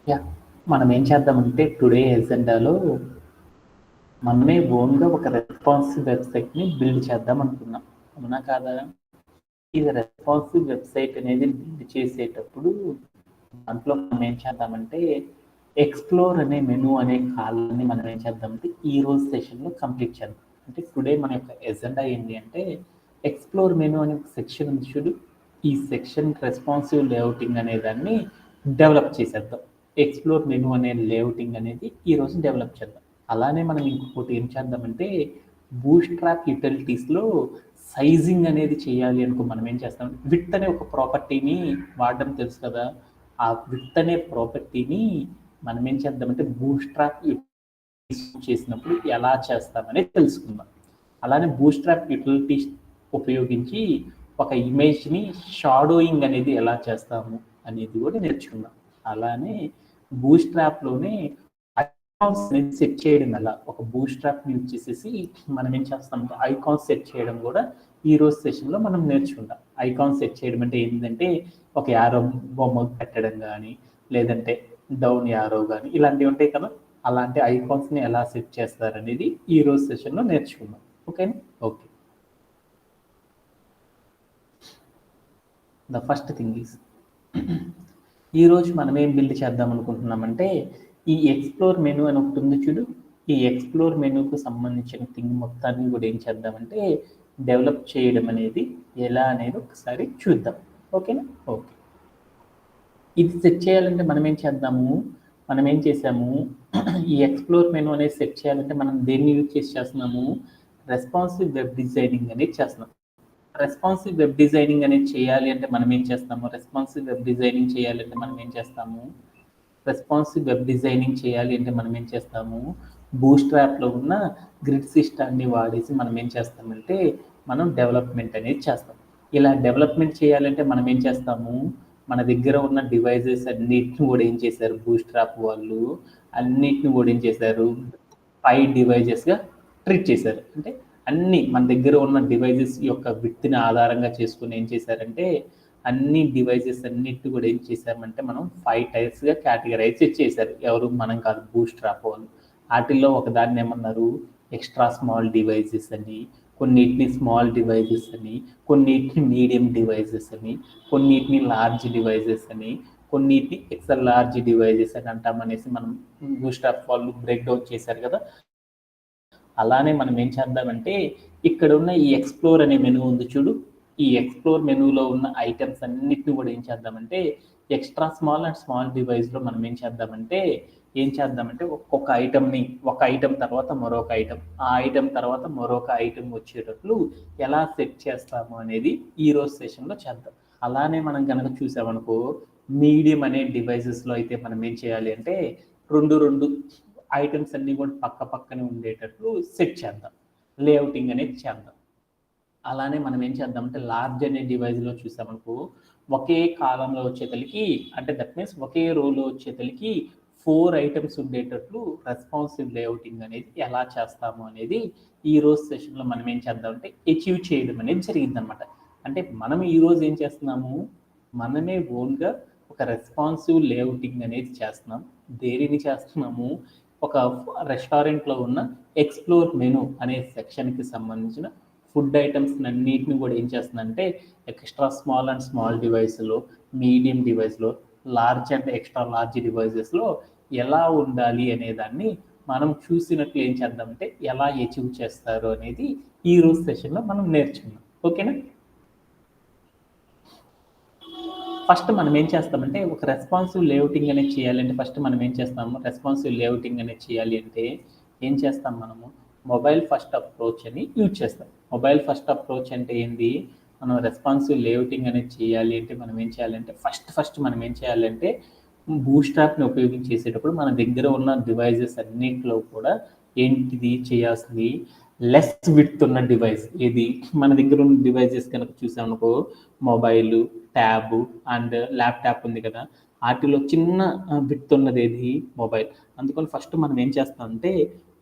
Yeah! మనం ఏం చేద్దామంటే టుడే ఎజెండాలో మనమే ఓన్‌గా ఒక రెస్పాన్సివ్ వెబ్‌సైట్‌ని బిల్డ్ చేద్దాం అనుకున్నాం. అవునా కాదా? ఇది రెస్పాన్సివ్ వెబ్‌సైట్ అనేది బిల్డ్ చేసేటప్పుడు దాంట్లో మనం ఏం చేద్దామంటే ఎక్స్‌ప్లోర్ అనే మెనూ అనే కాలమ్‌ని మనం ఏం చేద్దామంటే ఈరోజు సెషన్‌లో కంప్లీట్ చేద్దాం. అంటే టుడే మన యొక్క ఎజెండా ఏంటి అంటే ఎక్స్‌ప్లోర్ మెనూ అనే ఒక సెక్షన్ ఉంది చూడు. ఈ సెక్షన్ రెస్పాన్సివ్ లేఅవుటింగ్ అనే దాన్ని డెవలప్ చేసేద్దాం. ఎక్స్‌ప్లోర్ మెనూ అనే లేఅవుటింగ్ అనేది ఈరోజు డెవలప్ చేద్దాం. అలానే మనం ఇంకొకటి ఏం చేద్దామంటే బూట్‌స్ట్రాప్ యుటిలిటీస్‌లో సైజింగ్ అనేది చేయాలి అనుకో మనం ఏం చేస్తాం విడ్త్ అనే ఒక ప్రాపర్టీని వాడడం తెలుసు కదా! ఆ విడ్త్ అనే ప్రాపర్టీని మనం ఏం చేద్దామంటే బూట్‌స్ట్రాప్ చేసినప్పుడు ఎలా చేస్తామనేది తెలుసుకుందాం. అలానే బూట్‌స్ట్రాప్ యుటిలిటీస్ ఉపయోగించి ఒక ఇమేజ్‌ని షాడోయింగ్ అనేది ఎలా చేస్తాము అనేది కూడా నేర్చుకుందాం. అలానే బూట్‌స్ట్రాప్‌లోనే ఐకాన్స్ అనేది సెట్ చేయడం ఎలా ఒక బూట్‌స్ట్రాప్‌ని యూజ్ చేసేసి మనం ఏం చేస్తామంటే ఐకాన్స్ సెట్ చేయడం కూడా ఈ రోజు సెషన్‌లో మనం నేర్చుకుందాం. ఐకాన్స్ సెట్ చేయడం అంటే ఏంటంటే ఒక యారో బొమ్మ పెట్టడం కానీ లేదంటే డౌన్ యారో కానీ ఇలాంటివి ఉంటాయి కదా! అలాంటి ఐకాన్స్‌ని ఎలా సెట్ చేస్తారనేది ఈ రోజు సెషన్‌లో నేర్చుకుందాం. ఓకేనా? Okay. The first thing is ఈరోజు మనం ఏం బిల్డ్ చేద్దాం అనుకుంటున్నామంటే ఈ ఎక్స్‌ప్లోర్ మెనూ అని ఒకటి ఉంది చూడు. ఈ ఎక్స్‌ప్లోర్ మెనూకు సంబంధించిన థింగ్ మొత్తాన్ని కూడా ఏం చేద్దామంటే డెవలప్ చేయడం అనేది ఎలా అనేది ఒకసారి చూద్దాం. ఓకేనా? ఓకే. ఇది సెట్ చేయాలంటే మనం ఏం చేద్దాము? మనం ఏం చేసాము? ఈ ఎక్స్‌ప్లోర్ మెనూ అనేది సెట్ చేయాలంటే మనం దేన్ని యూజ్ చేసి చేస్తున్నాము? రెస్పాన్సివ్ వెబ్ డిజైనింగ్ అనేది చేస్తున్నాం. రెస్పాన్సివ్ వెబ్ డిజైనింగ్ అనేది చేయాలి అంటే మనం ఏం చేస్తాము? రెస్పాన్సివ్ వెబ్ డిజైనింగ్ చేయాలంటే మనం ఏం చేస్తాము? రెస్పాన్సివ్ వెబ్ డిజైనింగ్ చేయాలి అంటే మనం ఏం చేస్తాము? బూట్‌స్ట్రాప్‌లో ఉన్న గ్రిడ్ సిస్టాన్ని వాడేసి మనం ఏం చేస్తామంటే మనం డెవలప్‌మెంట్ అనేది చేస్తాం. ఇలా డెవలప్‌మెంట్ చేయాలంటే మనం ఏం చేస్తాము? మన దగ్గర ఉన్న డివైజెస్ అన్నిటిని కూడా ఏం చేశారు బూట్‌స్ట్రాప్ వాళ్ళు అన్నిటిని కూడా ఏం చేశారు? 5 డివైజెస్‌గా ట్రీట్ చేశారు. అంటే అన్నీ మన దగ్గర ఉన్న డివైజెస్ యొక్క విడ్త్‌ని ఆధారంగా చేసుకొని ఏం చేశారంటే అన్ని డివైజెస్ అన్నిటిని కూడా ఏం చేశామంటే మనం 5 టైప్స్‌గా కేటగరైజ్ చేశారు. ఎవరు మనం కాదు బూట్‌స్ట్రాప్ వాళ్ళు. ఆటిల్లో ఒకదాన్ని ఏమన్నారు ఎక్స్ట్రా స్మాల్ డివైజెస్ అని, కొన్నిటిని స్మాల్ డివైజెస్ అని, కొన్నిటిని మీడియం డివైజెస్ అని, కొన్నిటిని లార్జ్ డివైజెస్ అని, కొన్నిటిని ఎక్స్ట్రా లార్జ్ డివైజెస్ అని అంటామనేసి మనం బూట్‌స్ట్రాప్ వాళ్ళు బ్రేక్ డౌన్ చేశారు కదా! అలానే మనం ఏం చేద్దామంటే ఇక్కడ ఉన్న ఈ ఎక్స్‌ప్లోర్ అనే మెనూ ఉంది చూడు. ఈ ఎక్స్‌ప్లోర్ మెనూలో ఉన్న ఐటెమ్స్ అన్నిటిని కూడా ఏం చేద్దామంటే ఎక్స్ట్రా స్మాల్ అండ్ స్మాల్ డివైస్‌లో మనం ఏం చేద్దామంటే ఒక్కొక్క ఐటెమ్‌ని ఒక ఐటెమ్ తర్వాత మరొక ఐటెమ్, ఆ ఐటెమ్ తర్వాత మరొక ఐటెమ్ వచ్చేటట్లు ఎలా సెట్ చేస్తాము అనేది ఈరోజు సెషన్‌లో చేద్దాం. అలానే మనం గనక చూసామనుకో మీడియం అనే డివైసెస్‌లో అయితే మనం ఏం చేయాలి అంటే 2 ఐటెమ్స్ అన్నీ కూడా పక్క పక్కనే ఉండేటట్లు సెట్ చేద్దాం. లేఅవుటింగ్ అనేది చేద్దాం. అలానే మనం ఏం చేద్దామంటే లార్జ్ అనే డివైస్‌లో చూసామనుకో ఒకే కాలమ్‌లో వచ్చేతలికి అంటే దట్ మీన్స్ ఒకే రోలో వచ్చేతలికి 4 ఐటెమ్స్ ఉండేటట్లు రెస్పాన్సివ్ లేఅవుటింగ్ అనేది ఎలా చేస్తాము అనేది ఈరోజు సెషన్‌లో మనం ఏం చేద్దామంటే అచీవ్ చేయడం అనేది జరిగిద్దనమాట. అంటే మనం ఈరోజు ఏం చేస్తున్నాము? మనమే ఓన్‌గా ఒక రెస్పాన్సివ్ లేఅవుటింగ్ అనేది చేస్తున్నాం. దేనిని చేస్తున్నాము? ఒక రెస్టారెంట్‌లో ఉన్న ఎక్స్‌ప్లోర్ మెనూ అనే సెక్షన్‌కి సంబంధించిన ఫుడ్ ఐటమ్స్ అన్నిటిని కూడా ఏం చేస్తుందంటే ఎక్స్ట్రా స్మాల్ అండ్ స్మాల్ డివైస్‌లో, మీడియం డివైస్‌లో, లార్జ్ అండ్ ఎక్స్ట్రా లార్జ్ డివైసెస్‌లో ఎలా ఉండాలి అనేదాన్ని మనం చూసినట్లు ఏం చేద్దామంటే ఎలా అచీవ్ చేస్తారు అనేది ఈరోజు సెషన్‌లో మనం నేర్చుకుందాం. ఓకేనా? ఫస్ట్ మనం ఏం చేస్తామంటే ఒక రెస్పాన్సివ్ లేఅవుటింగ్ అనేది చేయాలంటే ఫస్ట్ మనం ఏం చేస్తాము రెస్పాన్సివ్ లేఅవుటింగ్ అనేది చేయాలి అంటే ఏం చేస్తాం మనము మొబైల్ ఫస్ట్ అప్రోచ్ అని యూజ్ చేస్తాం. మొబైల్ ఫస్ట్ అప్రోచ్ అంటే ఏంది? మనం రెస్పాన్సివ్ లేఅవుటింగ్ అనేది చేయాలి అంటే మనం ఏం చేయాలంటే ఫస్ట్ మనం ఏం చేయాలంటే బూట్‌స్ట్రాప్‌ని ఉపయోగించేసేటప్పుడు మన దగ్గర ఉన్న డివైజెస్ అన్నిట్లో కూడా ఏంటిది చేయాల్సింది లెస్ విడ్త్ ఉన్న డివైస్ ఏది మన దగ్గర ఉన్న డివైజెస్ కనుక చూసామనుకో మొబైల్, ట్యాబ్ అండ్ ల్యాప్టాప్ ఉంది కదా! ఆటిలో చిన్న విడ్త్ ఉన్నది ఏది మొబైల్. అందుకని ఫస్ట్ మనం ఏం చేస్తామంటే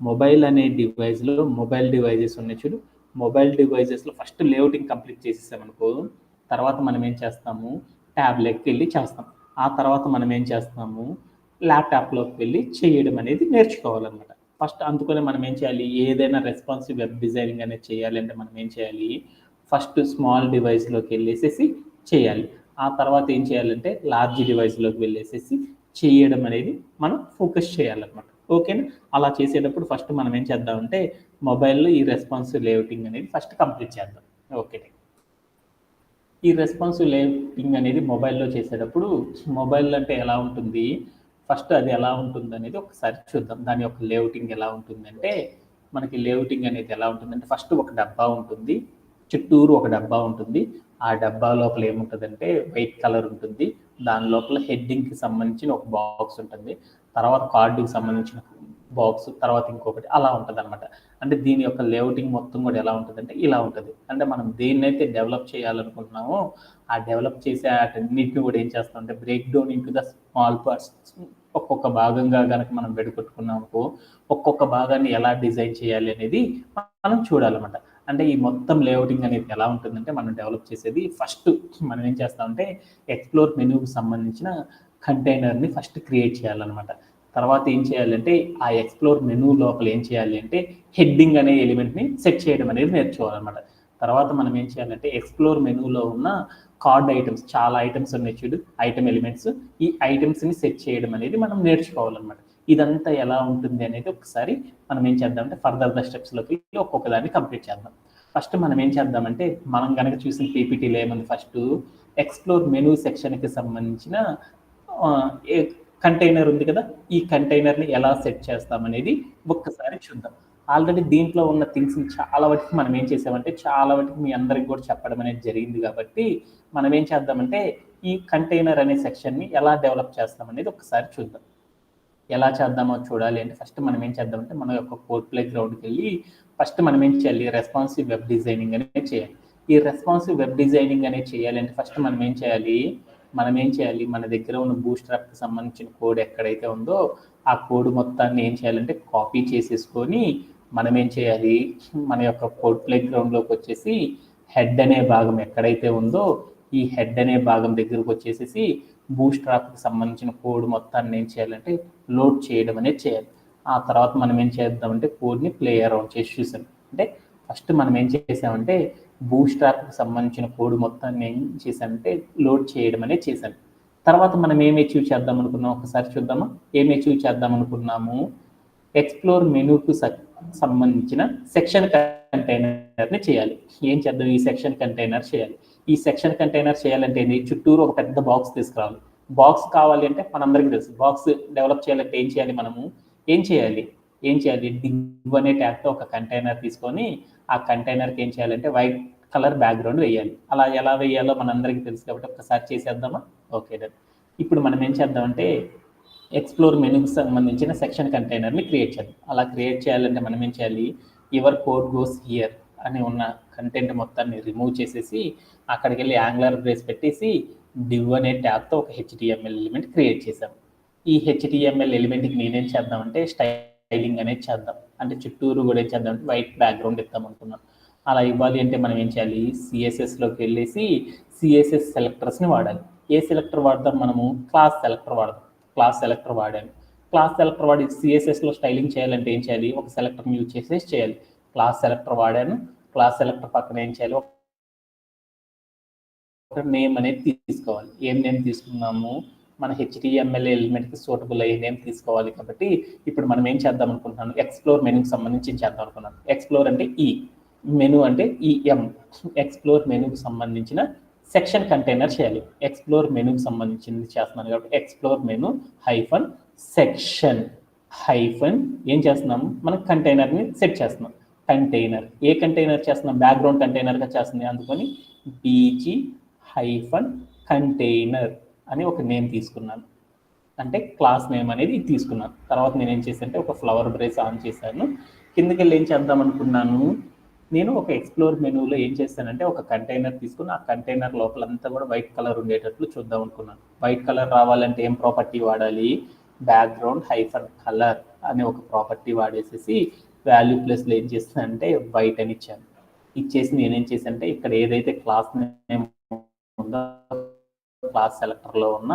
మొబైల్ అనే డివైస్‌లో మొబైల్ డివైజెస్ ఉన్నాయి చూడు. మొబైల్ డివైజెస్‌లో ఫస్ట్ లేఅవుటింగ్ కంప్లీట్ చేసేసామనుకో తర్వాత మనం ఏం చేస్తాము ట్యాబ్‌లోకి వెళ్ళి చేస్తాం. ఆ తర్వాత మనం ఏం చేస్తాము ల్యాప్టాప్లోకి వెళ్ళి చేయడం అనేది నేర్చుకోవాలన్నమాట. ఫస్ట్ అందుకనే మనం ఏం చేయాలి, ఏదైనా రెస్పాన్సివ్ వెబ్ డిజైనింగ్ అనేది చేయాలంటే మనం ఏం చేయాలి, ఫస్ట్ స్మాల్ డివైస్లోకి వెళ్ళేసేసి చేయాలి. ఆ తర్వాత ఏం చేయాలంటే లార్జ్ డివైస్లోకి వెళ్ళేసేసి చేయడం అనేది మనం ఫోకస్ చేయాలన్నమాట. ఓకేనా. అలా చేసేటప్పుడు ఫస్ట్ మనం ఏం చేద్దామంటే మొబైల్లో ఈ రెస్పాన్సివ్ లేఅవుటింగ్ అనేది ఫస్ట్ కంప్లీట్ చేద్దాం. ఓకే. ఈ రెస్పాన్సివ్ లేఅవుటింగ్ అనేది మొబైల్లో చేసేటప్పుడు మొబైల్ అంటే ఎలా ఉంటుంది, ఫస్ట్ అది ఎలా ఉంటుంది అనేది ఒకసారి చూద్దాం. దాని యొక్క లేఅవుటింగ్ ఎలా ఉంటుందంటే మనకి లేఅవుటింగ్ అనేది ఎలా ఉంటుందంటే ఫస్ట్ ఒక డబ్బా ఉంటుంది, చుట్టూరు ఒక డబ్బా ఉంటుంది. ఆ డబ్బా లోపల ఏముంటుందంటే వైట్ కలర్ ఉంటుంది. దాని లోపల హెడ్డింగ్కి సంబంధించిన ఒక బాక్స్ ఉంటుంది, తర్వాత కార్డుకి సంబంధించిన బాక్స్, తర్వాత ఇంకొకటి అలా ఉంటుంది అనమాట. అంటే దీని యొక్క లేఅవుటింగ్ మొత్తం కూడా ఎలా ఉంటుందంటే ఇలా ఉంటుంది. అంటే మనం దేన్నైతే డెవలప్ చేయాలనుకుంటున్నామో ఆ డెవలప్ చేసే వాటన్నిటిని కూడా ఏం చేస్తామంటే break down into the small parts, ఒక్కొక్క భాగంగా కనుక మనం విడగొట్టుకున్నామనుకో ఒక్కొక్క భాగాన్ని ఎలా డిజైన్ చేయాలి అనేది మనం చూడాలన్నమాట. అంటే ఈ మొత్తం లేఅవుటింగ్ అనేది ఎలా ఉంటుందంటే మనం డెవలప్ చేసేది ఫస్ట్ మనం ఏం చేస్తామంటే ఎక్స్ప్లోర్ మెనూకి సంబంధించిన కంటైనర్ని ఫస్ట్ క్రియేట్ చేయాలన్నమాట. తర్వాత ఏం చేయాలంటే ఆ ఎక్స్ప్లోర్ మెనూ లోపల ఏం చేయాలి అంటే హెడ్డింగ్ అనే ఎలిమెంట్ని సెట్ చేయడం అనేది నేర్చుకోవాలన్నమాట. తర్వాత మనం ఏం చేయాలంటే ఎక్స్ప్లోర్ మెనూలో ఉన్న కార్డ్ ఐటమ్స్, చాలా ఐటమ్స్ ఉన్నాయి చూడు, ఐటమ్ ఎలిమెంట్స్, ఈ ఐటమ్స్ని సెట్ చేయడం అనేది మనం నేర్చుకోవాలన్నమాట. ఇదంతా ఎలా ఉంటుంది అనేది ఒకసారి మనం ఏం చేద్దామంటే ఫర్దర్ ద స్టెప్స్లోకి ఒక్కొక్క దాన్ని కంప్లీట్ చేద్దాం. ఫస్ట్ మనం ఏం చేద్దామంటే మనం కనుక చూసిన పీపీటీలో ఏముంది, ఫస్ట్ ఎక్స్ప్లోర్ మెనూ సెక్షన్కి సంబంధించిన కంటైనర్ ఉంది కదా, ఈ కంటైనర్ని ఎలా సెట్ చేస్తామనేది ఒక్కసారి చూద్దాం. ఆల్రెడీ దీంట్లో ఉన్న థింగ్స్ని చాలా వాటికి మనం ఏం చేసామంటే చాలా వాటికి మీ అందరికి కూడా చెప్పడం అనేది జరిగింది కాబట్టి మనం ఏం చేద్దామంటే ఈ కంటైనర్ అనే సెక్షన్ని ఎలా డెవలప్ చేస్తామనేది ఒకసారి చూద్దాం. ఎలా చేద్దామో చూడాలి అంటే ఫస్ట్ మనం ఏం చేద్దామంటే మన యొక్క కోడ్ ప్లే గ్రౌండ్కి వెళ్ళి ఫస్ట్ మనం ఏం చేయాలి, రెస్పాన్సివ్ వెబ్ డిజైనింగ్ అనేది చేయాలి. ఈ రెస్పాన్సివ్ వెబ్ డిజైనింగ్ అనేది చేయాలంటే ఫస్ట్ మనం ఏం చేయాలి, మన దగ్గర ఉన్న బూట్స్ట్రాప్కి సంబంధించిన కోడ్ ఎక్కడైతే ఉందో ఆ కోడ్ మొత్తాన్ని ఏం చేయాలంటే కాపీ చేసేసుకొని మనం ఏం చేయాలి, మన యొక్క కోడ్ ప్లే గ్రౌండ్లోకి వచ్చేసి హెడ్ అనే భాగం ఎక్కడైతే ఉందో ఈ హెడ్ అనే భాగం దగ్గరకు వచ్చేసేసి బూట్స్ట్రాప్కి సంబంధించిన కోడ్ మొత్తాన్ని ఏం చేయాలంటే లోడ్ చేయడం అనేది చేయాలి. ఆ తర్వాత మనం ఏం చేద్దామంటే కోడ్ని ప్లే అరౌండ్ చేసి చూసాం. అంటే ఫస్ట్ మనం ఏం చేసామంటే బూట్స్ట్రాప్కి సంబంధించిన కోడ్ మొత్తాన్ని ఏం చేశానంటే లోడ్ చేయడం అనేది చేశాను. తర్వాత మనం ఏం అచీవ్ చేద్దాం అనుకున్నాం ఒకసారి చూద్దామా. ఏం అచీవ్ చేద్దాం అనుకున్నాము, ఎక్స్ప్లోర్ మెనూకు సంబంధించిన సెక్షన్ కంటైనర్ని చేయాలి. ఏం చేద్దాం, ఈ సెక్షన్ కంటైనర్ చేయాలి. ఈ సెక్షన్ కంటైనర్ చేయాలంటే చుట్టూరు ఒక పెద్ద బాక్స్ తీసుకురావాలి. బాక్స్ కావాలి అంటే మనందరికీ తెలుసు, బాక్స్ డెవలప్ చేయాలంటే ఏం చేయాలి డివ్ అనే ట్యాగ్తో ఒక కంటైనర్ తీసుకొని ఆ కంటైనర్కి ఏం చేయాలంటే వైట్ కలర్ బ్యాక్గ్రౌండ్ వేయాలి. అలా ఎలా వేయాలో మనందరికీ తెలుసు కాబట్టి ఒకసారి చేసేద్దామా. Okay done. ఇప్పుడు మనం ఏం చేద్దామంటే ఎక్స్ప్లోర్ మెనూకి సంబంధించిన సెక్షన్ కంటైనర్ని క్రియేట్ చేద్దాం. అలా క్రియేట్ చేయాలంటే మనం ఏం చేయాలి, యువర్ కోడ్ గోస్ హియర్ అని ఉన్న కంటెంట్ మొత్తాన్ని రిమూవ్ చేసేసి అక్కడికి వెళ్ళి యాంగులర్ బ్రేస్ పెట్టేసి డివ్ అనే ట్యాగ్తో ఒక హెచ్టిఎంఎల్ ఎలిమెంట్ క్రియేట్ చేసాం. ఈ హెచ్టిఎంఎల్ ఎలిమెంట్కి నేనేం చేద్దామంటే స్టైలింగ్ అనేది చేద్దాం. అంటే చుట్టూరు కూడా ఏం చేద్దామంటే వైట్ బ్యాక్గ్రౌండ్ ఇద్దాం అనుకున్నాం. అలా ఇవ్వాలి అంటే మనం ఏం చేయాలి, సిఎస్ఎస్లోకి వెళ్ళేసి సిఎస్ఎస్ సెలెక్టర్స్ని వాడాలి. ఏ సెలెక్టర్ వాడతాం మనము, క్లాస్ సెలెక్టర్ వాడతాం. క్లాస్ సెలెక్టర్ వాడాను. క్లాస్ సెలెక్టర్ వాడి సిఎస్ఎస్లో స్టైలింగ్ చేయాలంటే ఏం చేయాలి, ఒక సెలెక్టర్ని యూజ్ చేసేసి చేయాలి. క్లాస్ సెలెక్టర్ వాడాను. క్లాస్ సెలెక్టర్ పక్కన ఏం చేయాలి, ఒక నేమ్ అనేది తీసుకోవాలి. ఏం నేమ్ తీసుకున్నాము, మన హెచ్టిఎంఎల్ ఎలిమెంట్కి సూటబుల్ అయ్యే నేమ్ తీసుకోవాలి. కాబట్టి ఇప్పుడు మనం ఏం చేద్దాం అనుకుంటున్నాను, ఎక్స్ప్లోర్ మెనూకి సంబంధించి చేద్దాం అనుకున్నాను. ఎక్స్ప్లోర్ అంటే ఈ, మెనూ అంటే ఈఎం. ఎక్స్ప్లోర్ మెనూకి సంబంధించిన సెక్షన్ కంటైనర్ చేయాలి. ఎక్స్ప్లోర్ మెనూకి సంబంధించింది చేస్తున్నాను కాబట్టి explore menu hyphen section hyphen ఏం చేస్తున్నాము, మనం కంటైనర్ని సెట్ చేస్తున్నాం. కంటైనర్ ఏ కంటైనర్ చేస్తున్నాం, బ్యాక్గ్రౌండ్ కంటైనర్గా చేస్తుంది. అందుకని బీజీ హైఫన్ కంటైనర్ అని ఒక నేమ్ తీసుకున్నాను. అంటే క్లాస్ నేమ్ అనేది తీసుకున్నాను. తర్వాత నేను ఏం చేశానంటే ఒక ఫ్లవర్ బ్రేస్ ఆన్ చేశాను. కిందకి వెళ్ళి ఏం చేద్దాం అనుకున్నాను, నేను ఒక ఎక్స్ప్లోర్ మెనూలో ఏం చేశానంటే ఒక కంటైనర్ తీసుకుని ఆ కంటైనర్ లోపలంతా కూడా వైట్ కలర్ ఉండేటట్లు చూద్దాం అనుకున్నాను. వైట్ కలర్ రావాలంటే ఏం ప్రాపర్టీ వాడాలి, బ్యాక్గ్రౌండ్ హైఫన్ కలర్ అనే ఒక ప్రాపర్టీ వాడేసేసి వాల్యూ ప్లస్లో ఏం చేస్తానంటే వైట్ అని ఇచ్చాను. ఇచ్చేసి నేనేం చేశానంటే ఇక్కడ ఏదైతే క్లాస్ నేమ్ ఉందో క్లాస్ సెలెక్టర్లో ఉన్న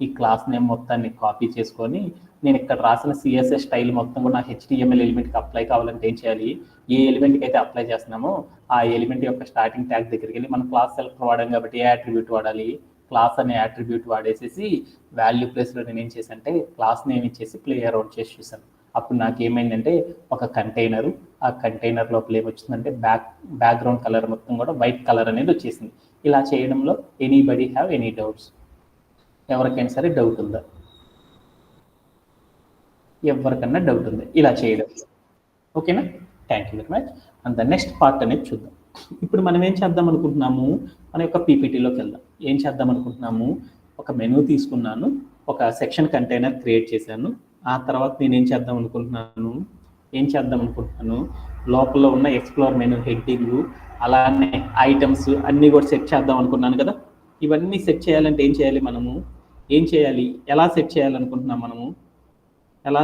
ఈ క్లాస్ నేమ్ మొత్తాన్ని కాపీ చేసుకొని నేను ఇక్కడ రాసిన సిఎస్ఎస్ స్టైల్ మొత్తం కూడా నా హెచ్టిఎంఎల్ ఎలిమెంట్కి అప్లై కావాలంటే ఏం చేయాలి, ఏ ఎలిమెంట్కి అయితే అప్లై చేస్తున్నామో ఆ ఎలిమెంట్ యొక్క స్టార్టింగ్ ట్యాగ్ దగ్గరికి వెళ్ళి మనం క్లాస్ సెలెక్టర్ వాడాం కాబట్టి ఏ అట్రిబ్యూట్ వాడాలి, క్లాస్ అనే అట్రిబ్యూట్ వాడేసేసి వాల్యూ ప్లేస్లో నేను ఏం చేశానంటే క్లాస్ నేమ్ ఇచ్చేసి ప్లే అరౌండ్ చేసి చూసాను. అప్పుడు నాకు ఏమైందంటే ఒక కంటైనరు, ఆ కంటైనర్ లోపల ఏమొచ్చిందంటే బ్యాక్గ్రౌండ్ కలర్ మొత్తం కూడా వైట్ కలర్ అనేది వచ్చేసింది. ఇలా చేయడంలో ఎనీబడి హ్యావ్ ఎనీ డౌట్స్? ఎవరికైనా సరే డౌట్ ఉందా? ఎవరికన్నా డౌట్ ఉంది ఇలా చేయడం? ఓకేనా, thank you very much. And the next part అనేది చూద్దాం. ఇప్పుడు మనం ఏం చేద్దాం అనుకుంటున్నాము, మన యొక్క పీపీటీలోకి వెళ్దాం. ఏం చేద్దాం అనుకుంటున్నాము, ఒక మెనూ తీసుకున్నాను, ఒక సెక్షన్ కంటైనర్ క్రియేట్ చేశాను. ఆ తర్వాత నేను ఏం చేద్దాం అనుకుంటున్నాను లోపల ఉన్న ఎక్స్ప్లోర్ మెనూ హెడ్డింగ్ అలానే ఐటమ్స్ అన్నీ కూడా సెట్ చేద్దాం అనుకున్నాను కదా. ఇవన్నీ సెట్ చేయాలంటే ఏం చేయాలి, మనము ఏం చేయాలి, ఎలా సెట్ చేయాలనుకుంటున్నాము, ఎలా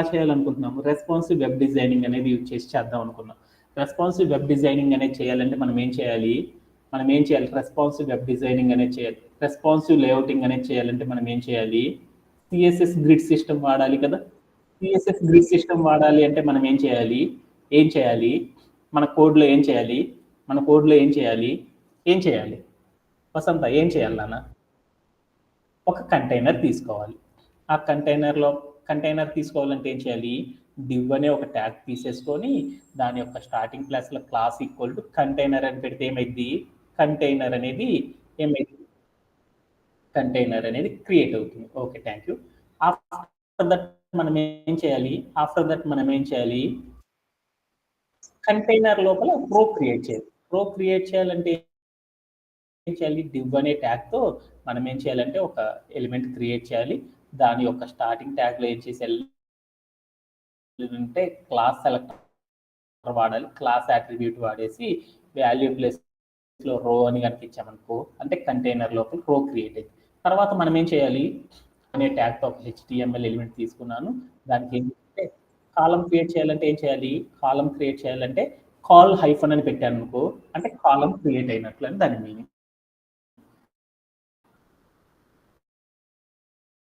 చేయాలనుకుంటున్నాము రెస్పాన్సివ్ వెబ్ డిజైనింగ్ అనేది యూజ్ చేసి చేద్దాం అనుకున్నాం. రెస్పాన్సివ్ వెబ్ డిజైనింగ్ అనేది చేయాలంటే మనం ఏం చేయాలి, రెస్పాన్సివ్ వెబ్ డిజైనింగ్ అనేది చేయాలి. రెస్పాన్సివ్ లేఅవుటింగ్ అనేది చేయాలంటే మనం ఏం చేయాలి, సిఎస్ఎస్ గ్రిడ్ సిస్టమ్ వాడాలి కదా. సిఎస్ఎస్ గ్రిడ్ సిస్టమ్ వాడాలి అంటే మనం ఏం చేయాలి, మన కోడ్లో ఏం చేయాలి వసంత, ఏం చేయాలి నాన్న, ఒక కంటైనర్ తీసుకోవాలి. ఆ కంటైనర్ తీసుకోవాలంటే ఏం చేయాలి, div అనే ఒక ట్యాగ్ తీసేసుకొని దాని యొక్క స్టార్టింగ్ క్లాస్లో క్లాస్ ఈక్వల్ టు కంటైనర్ అని పెడితే ఏమైంది, కంటైనర్ అనేది క్రియేట్ అవుతుంది. Okay, thank you. After that మనం ఏం చేయాలి, కంటైనర్ లోపల రో క్రియేట్ చేయాలంటే ఏం చేయాలి, div అనే ట్యాగ్తో మనం ఏం చేయాలంటే ఒక ఎలిమెంట్ క్రియేట్ చేయాలి. దాని యొక్క స్టార్టింగ్ ట్యాగ్లో ఏం చేసేయాలి అంటే క్లాస్ సెలెక్టర్ వాడాలి. క్లాస్ అట్రిబ్యూట్ వాడేసి వాల్యూ ప్లేస్లో రో అని కనుక ఇచ్చామనుకో అంటే కంటైనర్ లోపల రో క్రియేట్ అయింది. తర్వాత మనం ఏం చేయాలి, అనే ట్యాగ్తో ఒక హెచ్టిఎంఎల్ ఎలిమెంట్ తీసుకున్నాను. దానికి ఏంటంటే కాలం క్రియేట్ చేయాలంటే కాల్ హైఫన్ అని పెట్టాను అనుకో అంటే కాలం క్రియేట్ అయినట్లు అని దాని మీనింగ్.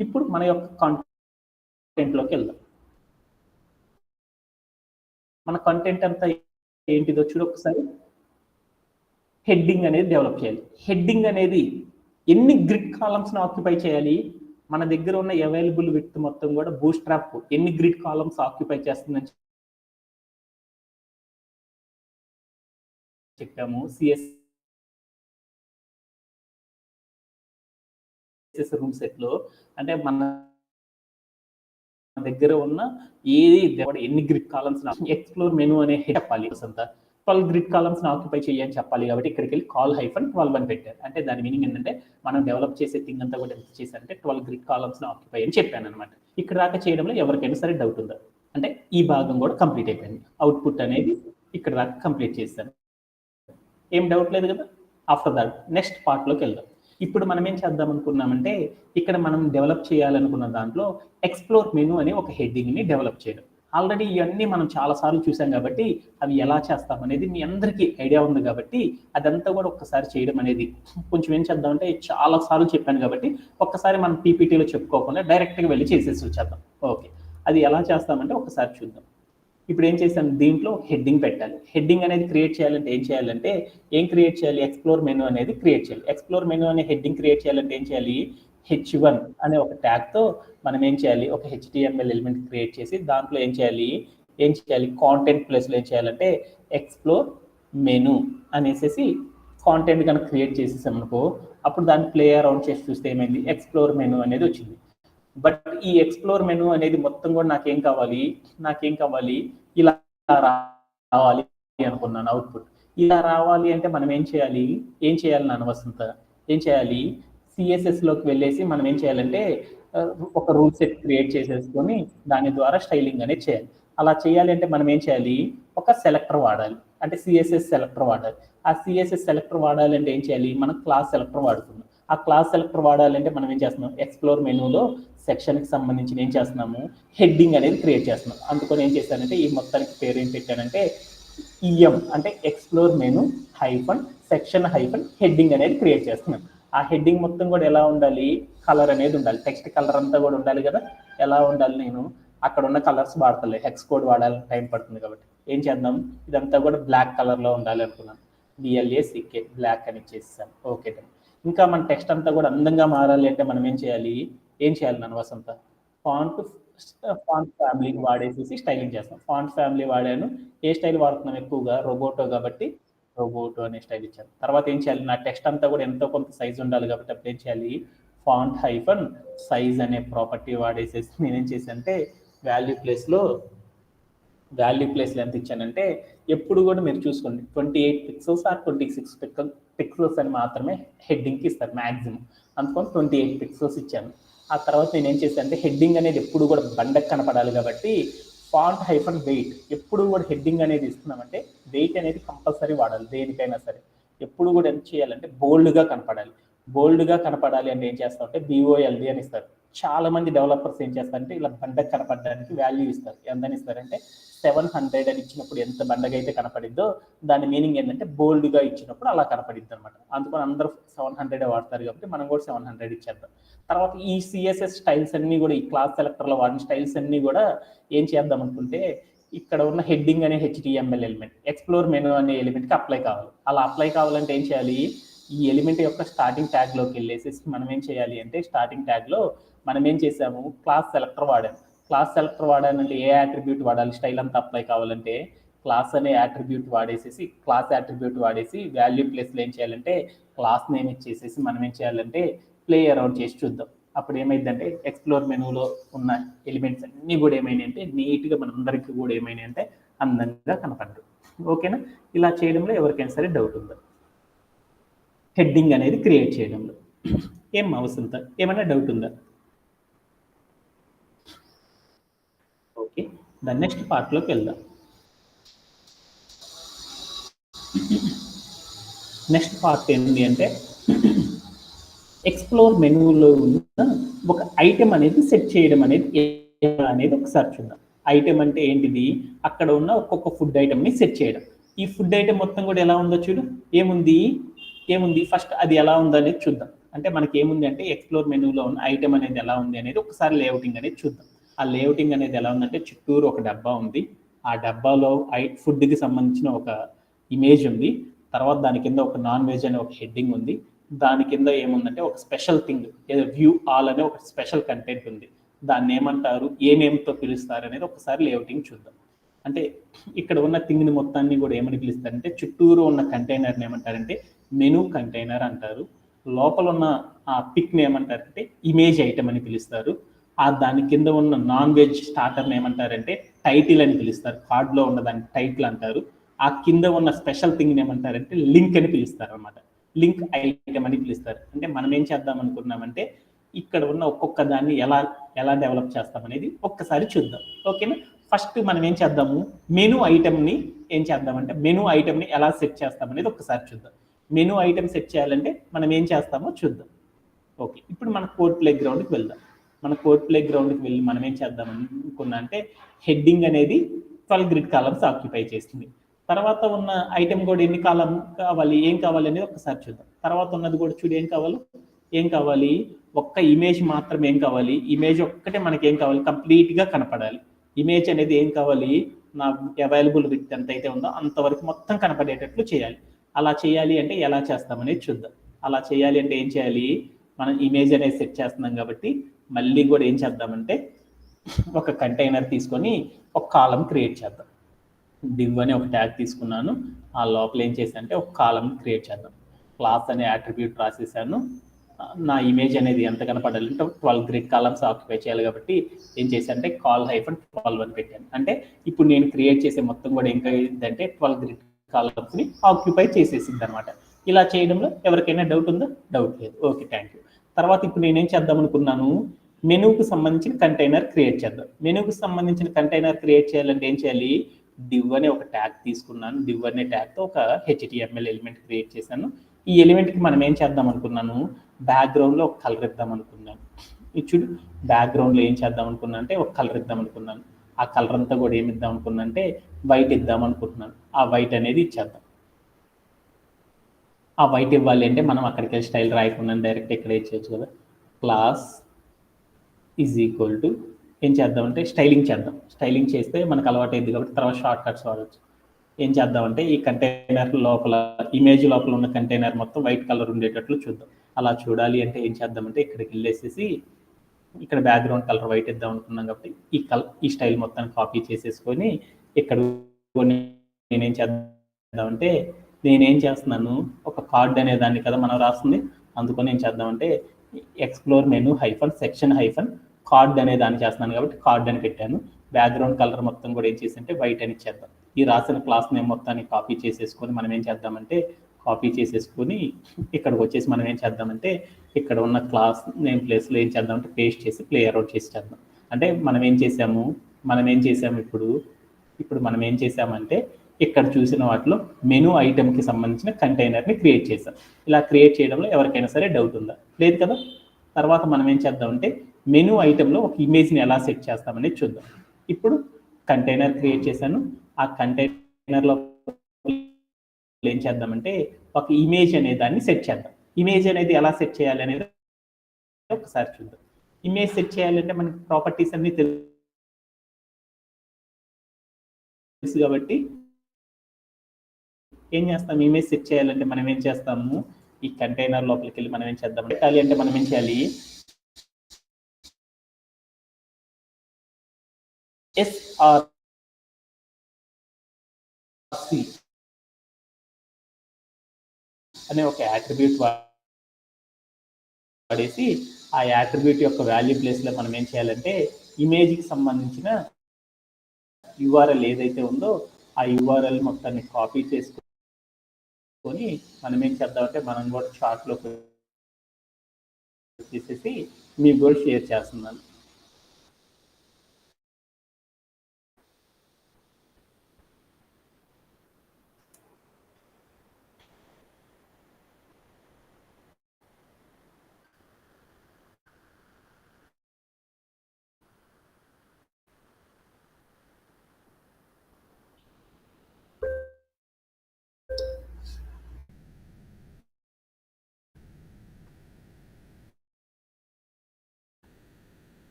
ఇప్పుడు మన యొక్క కంటెంట్లోకి వెళ్దాం. మన కంటెంట్ అంతా ఏంటిదో చూడు ఒకసారి. హెడ్డింగ్ అనేది డెవలప్ చేయాలి. హెడ్డింగ్ అనేది ఎన్ని గ్రిడ్ కాలమ్స్ని ఆక్యుపై చేయాలి, మన దగ్గర ఉన్న అవైలబుల్ విడ్త్ మొత్తం కూడా బూట్స్ట్రాప్ ఎన్ని గ్రిడ్ కాలమ్స్ ఆక్యుపై చేస్తుందని చెప్పాము. సిఎస్ఎస్ రూల్ సెట్లో అంటే మన దగ్గర ఉన్న ఎన్ని గ్రిడ్ కాలమ్స్ ఎక్స్ప్లోర్ మెనూ అనే చెప్పాలి. 12 గ్రిడ్ కాలమ్స్ ఆక్యుపై చేయని చెప్పాలి కాబట్టి ఇక్కడికి వెళ్ళి కాల్ హైఫన్ 12 అని పెట్టారు. అంటే దాని మీనింగ్ ఏంటంటే మనం డెవలప్ చేసే థింగ్ అంతా కూడా ఎంత చేశారంటే 12 గ్రిడ్ కాలమ్స్ ఆక్యుపై అని చెప్పాను అనమాట. ఇక్కడ దాకా చేయడంలో ఎవరికైనా సరే డౌట్ ఉందా అంటే ఈ భాగం కూడా కంప్లీట్ అయిపోయింది. అవుట్పుట్ అనేది ఇక్కడ దాకా కంప్లీట్ చేశాను, ఏం డౌట్ లేదు కదా. ఆఫ్టర్ దాట్ నెక్స్ట్ పార్ట్లోకి వెళ్దాం. ఇప్పుడు మనం ఏం చేద్దాం అనుకున్నామంటే ఇక్కడ మనం డెవలప్ చేయాలనుకున్న దాంట్లో ఎక్స్ప్లోర్ మెనూ అనే ఒక హెడ్డింగ్ని డెవలప్ చేయడం. ఆల్రెడీ ఇవన్నీ మనం చాలాసార్లు చూసాం కాబట్టి అవి ఎలా చేస్తాం అనేది మీ అందరికీ ఐడియా ఉంది కాబట్టి అదంతా కూడా ఒక్కసారి చేయడం అనేది కొంచెం ఏం చేద్దామంటే చాలాసార్లు చెప్పాను కాబట్టి ఒక్కసారి మనం పీపీటీలో చెప్పుకోకుండా డైరెక్ట్గా వెళ్ళి చేసేసి వచ్చేద్దాం. ఓకే, అది ఎలా చేస్తామంటే ఒకసారి చూద్దాం. ఇప్పుడు ఏం చేశాను, దీంట్లో హెడ్డింగ్ పెట్టాలి. హెడ్డింగ్ అనేది క్రియేట్ చేయాలంటే ఏం క్రియేట్ చేయాలి, ఎక్స్ప్లోర్ మెనూ అనేది క్రియేట్ చేయాలి. ఎక్స్ప్లోర్ మెనూ అనే హెడ్డింగ్ క్రియేట్ చేయాలంటే ఏం చేయాలి, h1 అనే ఒక ట్యాగ్తో మనం ఏం చేయాలి, ఒక HTML ఎలిమెంట్ క్రియేట్ చేసి దాంట్లో ఏం చేయాలి కాంటెంట్ ప్లేస్లో ఏం చేయాలంటే ఎక్స్ప్లోర్ మెనూ అనేసి కాంటెంట్ కనుక క్రియేట్ చేసేసాం అనుకో అప్పుడు దాన్ని ప్లే అరౌండ్ చేసి చూస్తే ఏమైంది, ఎక్స్ప్లోర్ మెనూ అనేది వచ్చింది. బట్ ఈ ఎక్స్ప్లోర్ మెనూ అనేది మొత్తం కూడా నాకేం కావాలి ఇలా రావాలి అనుకున్నాను. అవుట్పుట్ ఇలా రావాలి అంటే మనం ఏం చేయాలి నాన్న వసంత, సిఎస్ఎస్లోకి వెళ్ళేసి మనం ఏం చేయాలంటే ఒక రూల్ సెట్ క్రియేట్ చేసేసుకొని దాని ద్వారా స్టైలింగ్ అనేది చేయాలి. అలా చేయాలి అంటే మనం ఏం చేయాలి, ఒక సెలెక్టర్ వాడాలి, అంటే సిఎస్ఎస్ సెలెక్టర్ వాడాలి. ఆ సిఎస్ఎస్ సెలెక్టర్ వాడాలి అంటే ఏం చేయాలి, మనం క్లాస్ సెలెక్టర్ వాడుతున్నాం. ఆ క్లాస్ సెలెక్టర్ వాడాలంటే మనం ఏం చేస్తున్నాం, ఎక్స్ప్లోర్ మెనూలో సెక్షన్కి సంబంధించి ఏం చేస్తున్నాము, హెడ్డింగ్ అనేది క్రియేట్ చేస్తున్నాం. అందుకని ఏం చేశానంటే ఈ మొత్తానికి పేరు ఏం పెట్టానంటే ఈఎం అంటే explore menu hyphen section hyphen heading అనేది క్రియేట్ చేస్తున్నాం. ఆ హెడ్డింగ్ మొత్తం కూడా ఎలా ఉండాలి, కలర్ అనేది ఉండాలి, టెక్స్ట్ కలర్ అంతా కూడా ఉండాలి కదా. ఎలా ఉండాలి, నేను అక్కడ ఉన్న కలర్స్ వాడతలే, హెక్స్ కోడ్ వాడాలి, టైం పడుతుంది కాబట్టి ఏం చేద్దాం, ఇదంతా కూడా బ్లాక్ కలర్లో ఉండాలి అనుకున్నాను. BLACK బ్లాక్ అని ఇచ్చేసాను. ఓకే. ఇంకా మన టెక్స్ట్ అంతా కూడా అందంగా మారాలి అంటే మనం ఏం చేయాలి నన్ను వసంత, ఫాంట్ ఫ్యామిలీ వాడేసేసి స్టైలింగ్ చేస్తాం. ఫాంట్ ఫ్యామిలీ వాడాను. ఏ స్టైల్ వాడుతున్నాం ఎక్కువగా, రోబోటో కాబట్టి రోబోటో అనే స్టైల్ ఇచ్చాను. తర్వాత ఏం చేయాలి, నా టెక్స్ట్ అంతా కూడా ఎంతో కొంత సైజ్ ఉండాలి కాబట్టి అప్పుడు ఏం చేయాలి, ఫాంట్ హైఫన్ సైజ్ అనే ప్రాపర్టీ వాడేసేసి నేనేం చేశాను అంటే వాల్యూ ప్లేస్లో ఎంత ఇచ్చానంటే, ఎప్పుడు కూడా మీరు చూసుకోండి 28 పిక్సెల్స్ ఆర్ 26 పిక్సెల్స్ అని మాత్రమే హెడ్డింగ్కి ఇస్తారు మ్యాక్సిమం. అందుకని 28 పిక్సెల్స్ ఇచ్చాను. ఆ తర్వాత నేను ఏం చేశాను అంటే, హెడ్డింగ్ అనేది ఎప్పుడు కూడా బండకు కనపడాలి కాబట్టి ఫాంట్ హైఫన్ వెయిట్, ఎప్పుడు కూడా హెడ్డింగ్ అనేది ఇస్తున్నామంటే వెయిట్ అనేది కంపల్సరీ వాడాలి దేనికైనా సరే. ఎప్పుడు కూడా ఎంత చేయాలంటే బోల్డ్గా కనపడాలి. బోల్డ్గా కనపడాలి అంటే ఏం చేస్తామంటే BOLD అని ఇస్తారు. చాలా మంది డెవలపర్స్ ఏం చేస్తారంటే ఇలా బండకు కనపడడానికి వాల్యూ ఇస్తారు. ఎంతని ఇస్తారంటే 700 అని ఇచ్చినప్పుడు ఎంత బండగా అయితే కనపడిద్దో దాని మీనింగ్ ఏంటంటే బోల్డ్గా ఇచ్చినప్పుడు అలా కనపడిద్ది అనమాట. అందుకని అందరూ 700 వాడతారు కాబట్టి మనం కూడా 700 ఇచ్చేద్దాం. తర్వాత ఈ CSS స్టైల్స్ అన్ని కూడా, ఈ క్లాస్ సెలెక్టర్లో వాడిన స్టైల్స్ అన్ని కూడా ఏం చేద్దాం అనుకుంటే, ఇక్కడ ఉన్న హెడ్డింగ్ అనే HTML ఎలిమెంట్ ఎక్స్ప్లోర్ మెనూ అనే ఎలిమెంట్కి అప్లై కావాలి. అలా అప్లై కావాలంటే ఏం చేయాలి, ఈ ఎలిమెంట్ యొక్క స్టార్టింగ్ ట్యాగ్లోకి వెళ్ళేసి మనం ఏం చేయాలి అంటే, స్టార్టింగ్ ట్యాగ్లో మనం ఏం చేసాము, క్లాస్ సెలెక్టర్ వాడాము. క్లాస్ సెలెక్టర్ వాడాలంటే ఏ యాట్రిబ్యూట్ వాడాలి, స్టైల్ అంతా అప్లై కావాలంటే క్లాస్ అనే యాట్రిబ్యూట్ వాడేసేసి, క్లాస్ యాట్రిబ్యూట్ వాడేసి వాల్యూ ప్లేస్లో ఏం చేయాలంటే క్లాస్ నేమ్ ఇచ్చేసేసి మనం ఏం చేయాలంటే ప్లే అరౌండ్ చేసి చూద్దాం. అప్పుడు ఏమైందంటే ఎక్స్ప్లోర్ మెనూలో ఉన్న ఎలిమెంట్స్ అన్నీ కూడా ఏమైనాయి అంటే నీట్గా మనందరికీ కూడా ఏమైనాయి అంటే అందంగా కనపడరు. ఓకేనా. ఇలా చేయడంలో ఎవరికైనా సరే డౌట్ ఉందా, హెడ్డింగ్ అనేది క్రియేట్ చేయడంలో ఏం అవసరం, ఏమైనా డౌట్ ఉందా? ఓకే, దాని నెక్స్ట్ పార్ట్లోకి వెళ్దాం. నెక్స్ట్ పార్ట్ ఏంటి అంటే, ఎక్స్ప్లోర్ మెనూలో ఉన్న ఒక ఐటెం అనేది సెట్ చేయడం అనేది ఒకసారి చూద్దాం. ఐటెం అంటే ఏంటిది, అక్కడ ఉన్న ఒక్కొక్క ఫుడ్ ఐటెంని సెట్ చేయడం. ఈ ఫుడ్ ఐటెం మొత్తం కూడా ఎలా ఉందో చూడు, ఏముంది ఫస్ట్ అది ఎలా ఉందో అనేది చూద్దాం. అంటే మనకి ఏముంది అంటే ఎక్స్ప్లోర్ మెనూలో ఉన్న ఐటెం అనేది ఎలా ఉంది అనేది ఒకసారి లేఅవుటింగ్ అనేది చూద్దాం. ఆ లేఅవుటింగ్ అనేది ఎలా ఉందంటే, చుట్టూరు ఒక డబ్బా ఉంది. ఆ డబ్బాలో ఫుడ్కి సంబంధించిన ఒక ఇమేజ్ ఉంది. తర్వాత దాని కింద ఒక నాన్ వెజ్ అనే ఒక హెడ్డింగ్ ఉంది. దాని కింద ఏముందంటే ఒక స్పెషల్ థింగ్, ఏదో వ్యూ ఆల్ అనే ఒక స్పెషల్ కంటెంట్ ఉంది. దాన్ని ఏమంటారు, ఏ నేమ్తో పిలుస్తారు అనేది ఒకసారి లేఅవుటింగ్ చూద్దాం. అంటే ఇక్కడ ఉన్న థింగ్ని మొత్తాన్ని కూడా ఏమని పిలుస్తారంటే, చుట్టూరు ఉన్న కంటైనర్ని ఏమంటారంటే మెనూ కంటైనర్ అంటారు. లోపల ఉన్న ఆ పిక్ని ఏమంటారంటే ఇమేజ్ ఐటమ్ అని పిలుస్తారు. ఆ దాని కింద ఉన్న నాన్ వెజ్ స్టార్టర్ని ఏమంటారంటే టైటిల్ అని పిలుస్తారు. కార్డ్లో ఉన్న దాన్ని టైటిల్ అంటారు. ఆ కింద ఉన్న స్పెషల్ థింగ్ని ఏమంటారంటే లింక్ అని పిలుస్తారు అనమాట. లింక్ ఐటమ్ అని పిలుస్తారు. అంటే మనం ఏం చేద్దాం అనుకున్నామంటే, ఇక్కడ ఉన్న ఒక్కొక్క దాన్ని ఎలా డెవలప్ చేస్తాం అనేది ఒక్కసారి చూద్దాం. ఓకేనా. ఫస్ట్ మనం ఏం చేద్దాము, మెనూ ఐటమ్ని ఏం చేద్దామంటే మెనూ ఐటమ్ని ఎలా సెట్ చేస్తాం అనేది ఒక్కసారి చూద్దాం. మెనూ ఐటమ్ సెట్ చేయాలంటే మనం ఏం చేస్తామో చూద్దాం. ఓకే, ఇప్పుడు మన కోడ్ ప్లే గ్రౌండ్కి వెళ్దాం. మన కోడ్ ప్లే గ్రౌండ్కి వెళ్ళి మనం ఏం చేద్దాం అనుకున్నా అంటే, హెడ్డింగ్ అనేది 12 గ్రిడ్ కాలమ్స్ ఆక్యుపై చేస్తుంది. తర్వాత ఉన్న ఐటెం కూడా ఎన్ని కాలం కావాలి, ఏం కావాలి అనేది ఒకసారి చూద్దాం. తర్వాత ఉన్నది కూడా చూడు, ఏం కావాలి ఒక్క ఇమేజ్ మాత్రం. ఏం కావాలి, ఇమేజ్ ఒక్కటే మనకి ఏం కావాలి, కంప్లీట్గా కనపడాలి. ఇమేజ్ అనేది ఏం కావాలి, నా అవైలబుల్ విత్ ఎంత అయితే ఉందో అంతవరకు మొత్తం కనపడేటట్లు చేయాలి. అలా చేయాలి అంటే ఎలా చేస్తామనేది చూద్దాం. అలా చేయాలి అంటే ఏం చేయాలి, మనం ఇమేజ్ అనేది సెట్ చేస్తున్నాం కాబట్టి మళ్ళీ కూడా ఏం చేద్దామంటే ఒక కంటైనర్ తీసుకొని ఒక కాలం క్రియేట్ చేద్దాం. డివ్ అనే ఒక ట్యాగ్ తీసుకున్నాను. ఆ లోపల ఏం చేశానంటే ఒక కాలం క్రియేట్ చేద్దాం. క్లాస్ అనే అట్రిబ్యూట్ రాసేసాను. నా ఇమేజ్ అనేది ఎంత కనపడాలంటే 12 గ్రిడ్ కాలమ్స్ ఆక్యుపై చేయాలి కాబట్టి ఏం చేశానంటే call-12 అని పెట్టాను. అంటే ఇప్పుడు నేను క్రియేట్ చేసే మొత్తం కూడా ఏం అయిందంటే 12 గ్రిడ్ కాలమ్స్ని ఆక్యుపై చేసేసింది అనమాట. ఇలా చేయడంలో ఎవరికైనా డౌట్ ఉందా? డౌట్ లేదు. Okay, thank you. తర్వాత ఇప్పుడు నేనేం చేద్దాం అనుకున్నాను, మెనూకి సంబంధించిన కంటైనర్ క్రియేట్ చేద్దాం. మెనూకి సంబంధించిన కంటైనర్ క్రియేట్ చేయాలంటే ఏం చేయాలి, డివ్ అనే ఒక ట్యాగ్ తీసుకున్నాను. డివ్ అనే ట్యాగ్తో ఒక HTML ఎలిమెంట్ క్రియేట్ చేశాను. ఈ ఎలిమెంట్కి మనం ఏం చేద్దాం అనుకున్నాను, బ్యాక్గ్రౌండ్లో ఒక కలర్ ఇద్దాం అనుకున్నాను. చూడు, బ్యాక్గ్రౌండ్లో ఏం చేద్దాం అనుకున్నా అంటే ఒక కలర్ ఇద్దాం అనుకున్నాను. ఆ కలర్ అంతా కూడా ఏమి ఇద్దాం అనుకున్నా అంటే వైట్ ఇద్దాం అనుకుంటున్నాను. ఆ వైట్ అనేది ఇచ్చేద్దాం. ఆ వైట్ ఇవ్వాలి అంటే మనం అక్కడికి వెళ్ళి స్టైల్ రాయకుండా డైరెక్ట్ ఇక్కడ ఇచ్చేయచ్చు కదా. క్లాస్ ఈజ్ ఈక్వల్ టు ఏం చేద్దామంటే స్టైలింగ్ చేద్దాం. స్టైలింగ్ చేస్తే మనకు అలవాటు అయింది కాబట్టి తర్వాత షార్ట్ కట్స్ వాడచ్చు. ఏం చేద్దామంటే ఈ కంటైనర్ లోపల ఇమేజ్ లోపల ఉన్న కంటైనర్ మొత్తం వైట్ కలర్ ఉండేటట్లు చూద్దాం. అలా చూడాలి అంటే ఏం చేద్దామంటే ఇక్కడికి వెళ్ళేసేసి ఇక్కడ బ్యాక్గ్రౌండ్ కలర్ వైట్ ఇద్దాం అనుకున్నాం కాబట్టి ఈ స్టైల్ మొత్తాన్ని కాపీ చేసేసుకొని ఇక్కడ నేనేం చేద్దామంటే నేనేం చేస్తున్నాను ఒక కార్డ్ అనే దాన్ని కదా మనం రాస్తుంది, అందుకని ఏం చేద్దామంటే explore menu hyphen section hyphen card అనే దాన్ని చేస్తున్నాను కాబట్టి కార్డ్ అని పెట్టాను. బ్యాక్గ్రౌండ్ కలర్ మొత్తం కూడా ఏం చేసి అంటే వైట్ అని ఇచ్చేద్దాం. ఈ రాసిన క్లాస్ నేమ్ మొత్తాన్ని కాపీ చేసేసుకొని మనం ఏం చేద్దామంటే కాపీ చేసేసుకొని ఇక్కడికి వచ్చేసి మనం ఏం చేద్దామంటే ఇక్కడ ఉన్న క్లాస్ నేమ్ ప్లేస్లో ఏం చేద్దామంటే పేస్ట్ చేసి ప్లే అరౌట్ చేసి చేద్దాం. అంటే మనం ఏం చేసాము ఇప్పుడు మనం ఏం చేసామంటే ఇక్కడ చూసిన వాటిలో మెనూ ఐటెంకి సంబంధించిన కంటైనర్ని క్రియేట్ చేసాం. ఇలా క్రియేట్ చేయడంలో ఎవరికైనా సరే డౌట్ ఉందా? లేదు కదా. తర్వాత మనం ఏం చేద్దామంటే మెనూ ఐటెంలో ఒక ఇమేజ్ని ఎలా సెట్ చేస్తామనేది చూద్దాం. ఇప్పుడు కంటైనర్ క్రియేట్ చేశాను. ఆ కంటైనర్లో ఏం చేద్దామంటే ఒక ఇమేజ్ అనే దాన్ని సెట్ చేద్దాం. ఇమేజ్ అనేది ఎలా సెట్ చేయాలి అనేది ఒకసారి చూద్దాం. ఇమేజ్ సెట్ చేయాలంటే మనకి ప్రాపర్టీస్ అన్ని తెలుసు కాబట్టి ఏం చేస్తాం, ఇమేజ్ సెట్ చేయాలంటే మనం ఏం చేస్తాము, ఈ కంటైనర్ లోపలికి వెళ్ళి మనం ఏం చేద్దాం అంటే మనం ఏం చేయాలి, SRC అనే ఒక యాట్రిబ్యూట్ వాడేసి ఆ యాట్రిబ్యూట్ యొక్క వాల్యూ ప్లేస్లో మనం ఏం చేయాలంటే ఇమేజ్కి సంబంధించిన యూఆర్ఎల్ ఏదైతే ఉందో ఆ యూఆర్ఎల్ మొత్తాన్ని కాపీ చేసుకొని మనం ఏం చేద్దామంటే మనం కూడా చార్ట్లోకి తీసేసి మీకు కూడా షేర్ చేస్తున్నాను.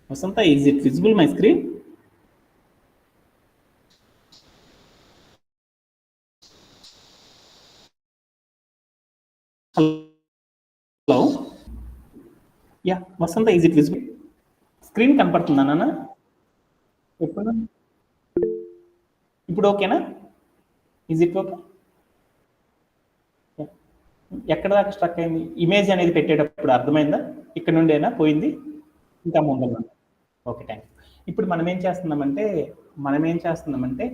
Vasanta, is it visible my screen? Hello? Yeah, Vasanta, is it visible? Screen కనపడుతుందా నాన్న? ఇప్పుడు ఓకేనా? Is it okay? ఎక్కడ దాకా స్ట్రక్ అయింది? ఇమేజ్ అనేది పెట్టేటప్పుడు అర్థమైందా? ఇక్కడ నుండేనా పోయింది? ఇంకా ముందు. Okay, thank you. ఇప్పుడు మనం ఏం చేస్తున్నామంటే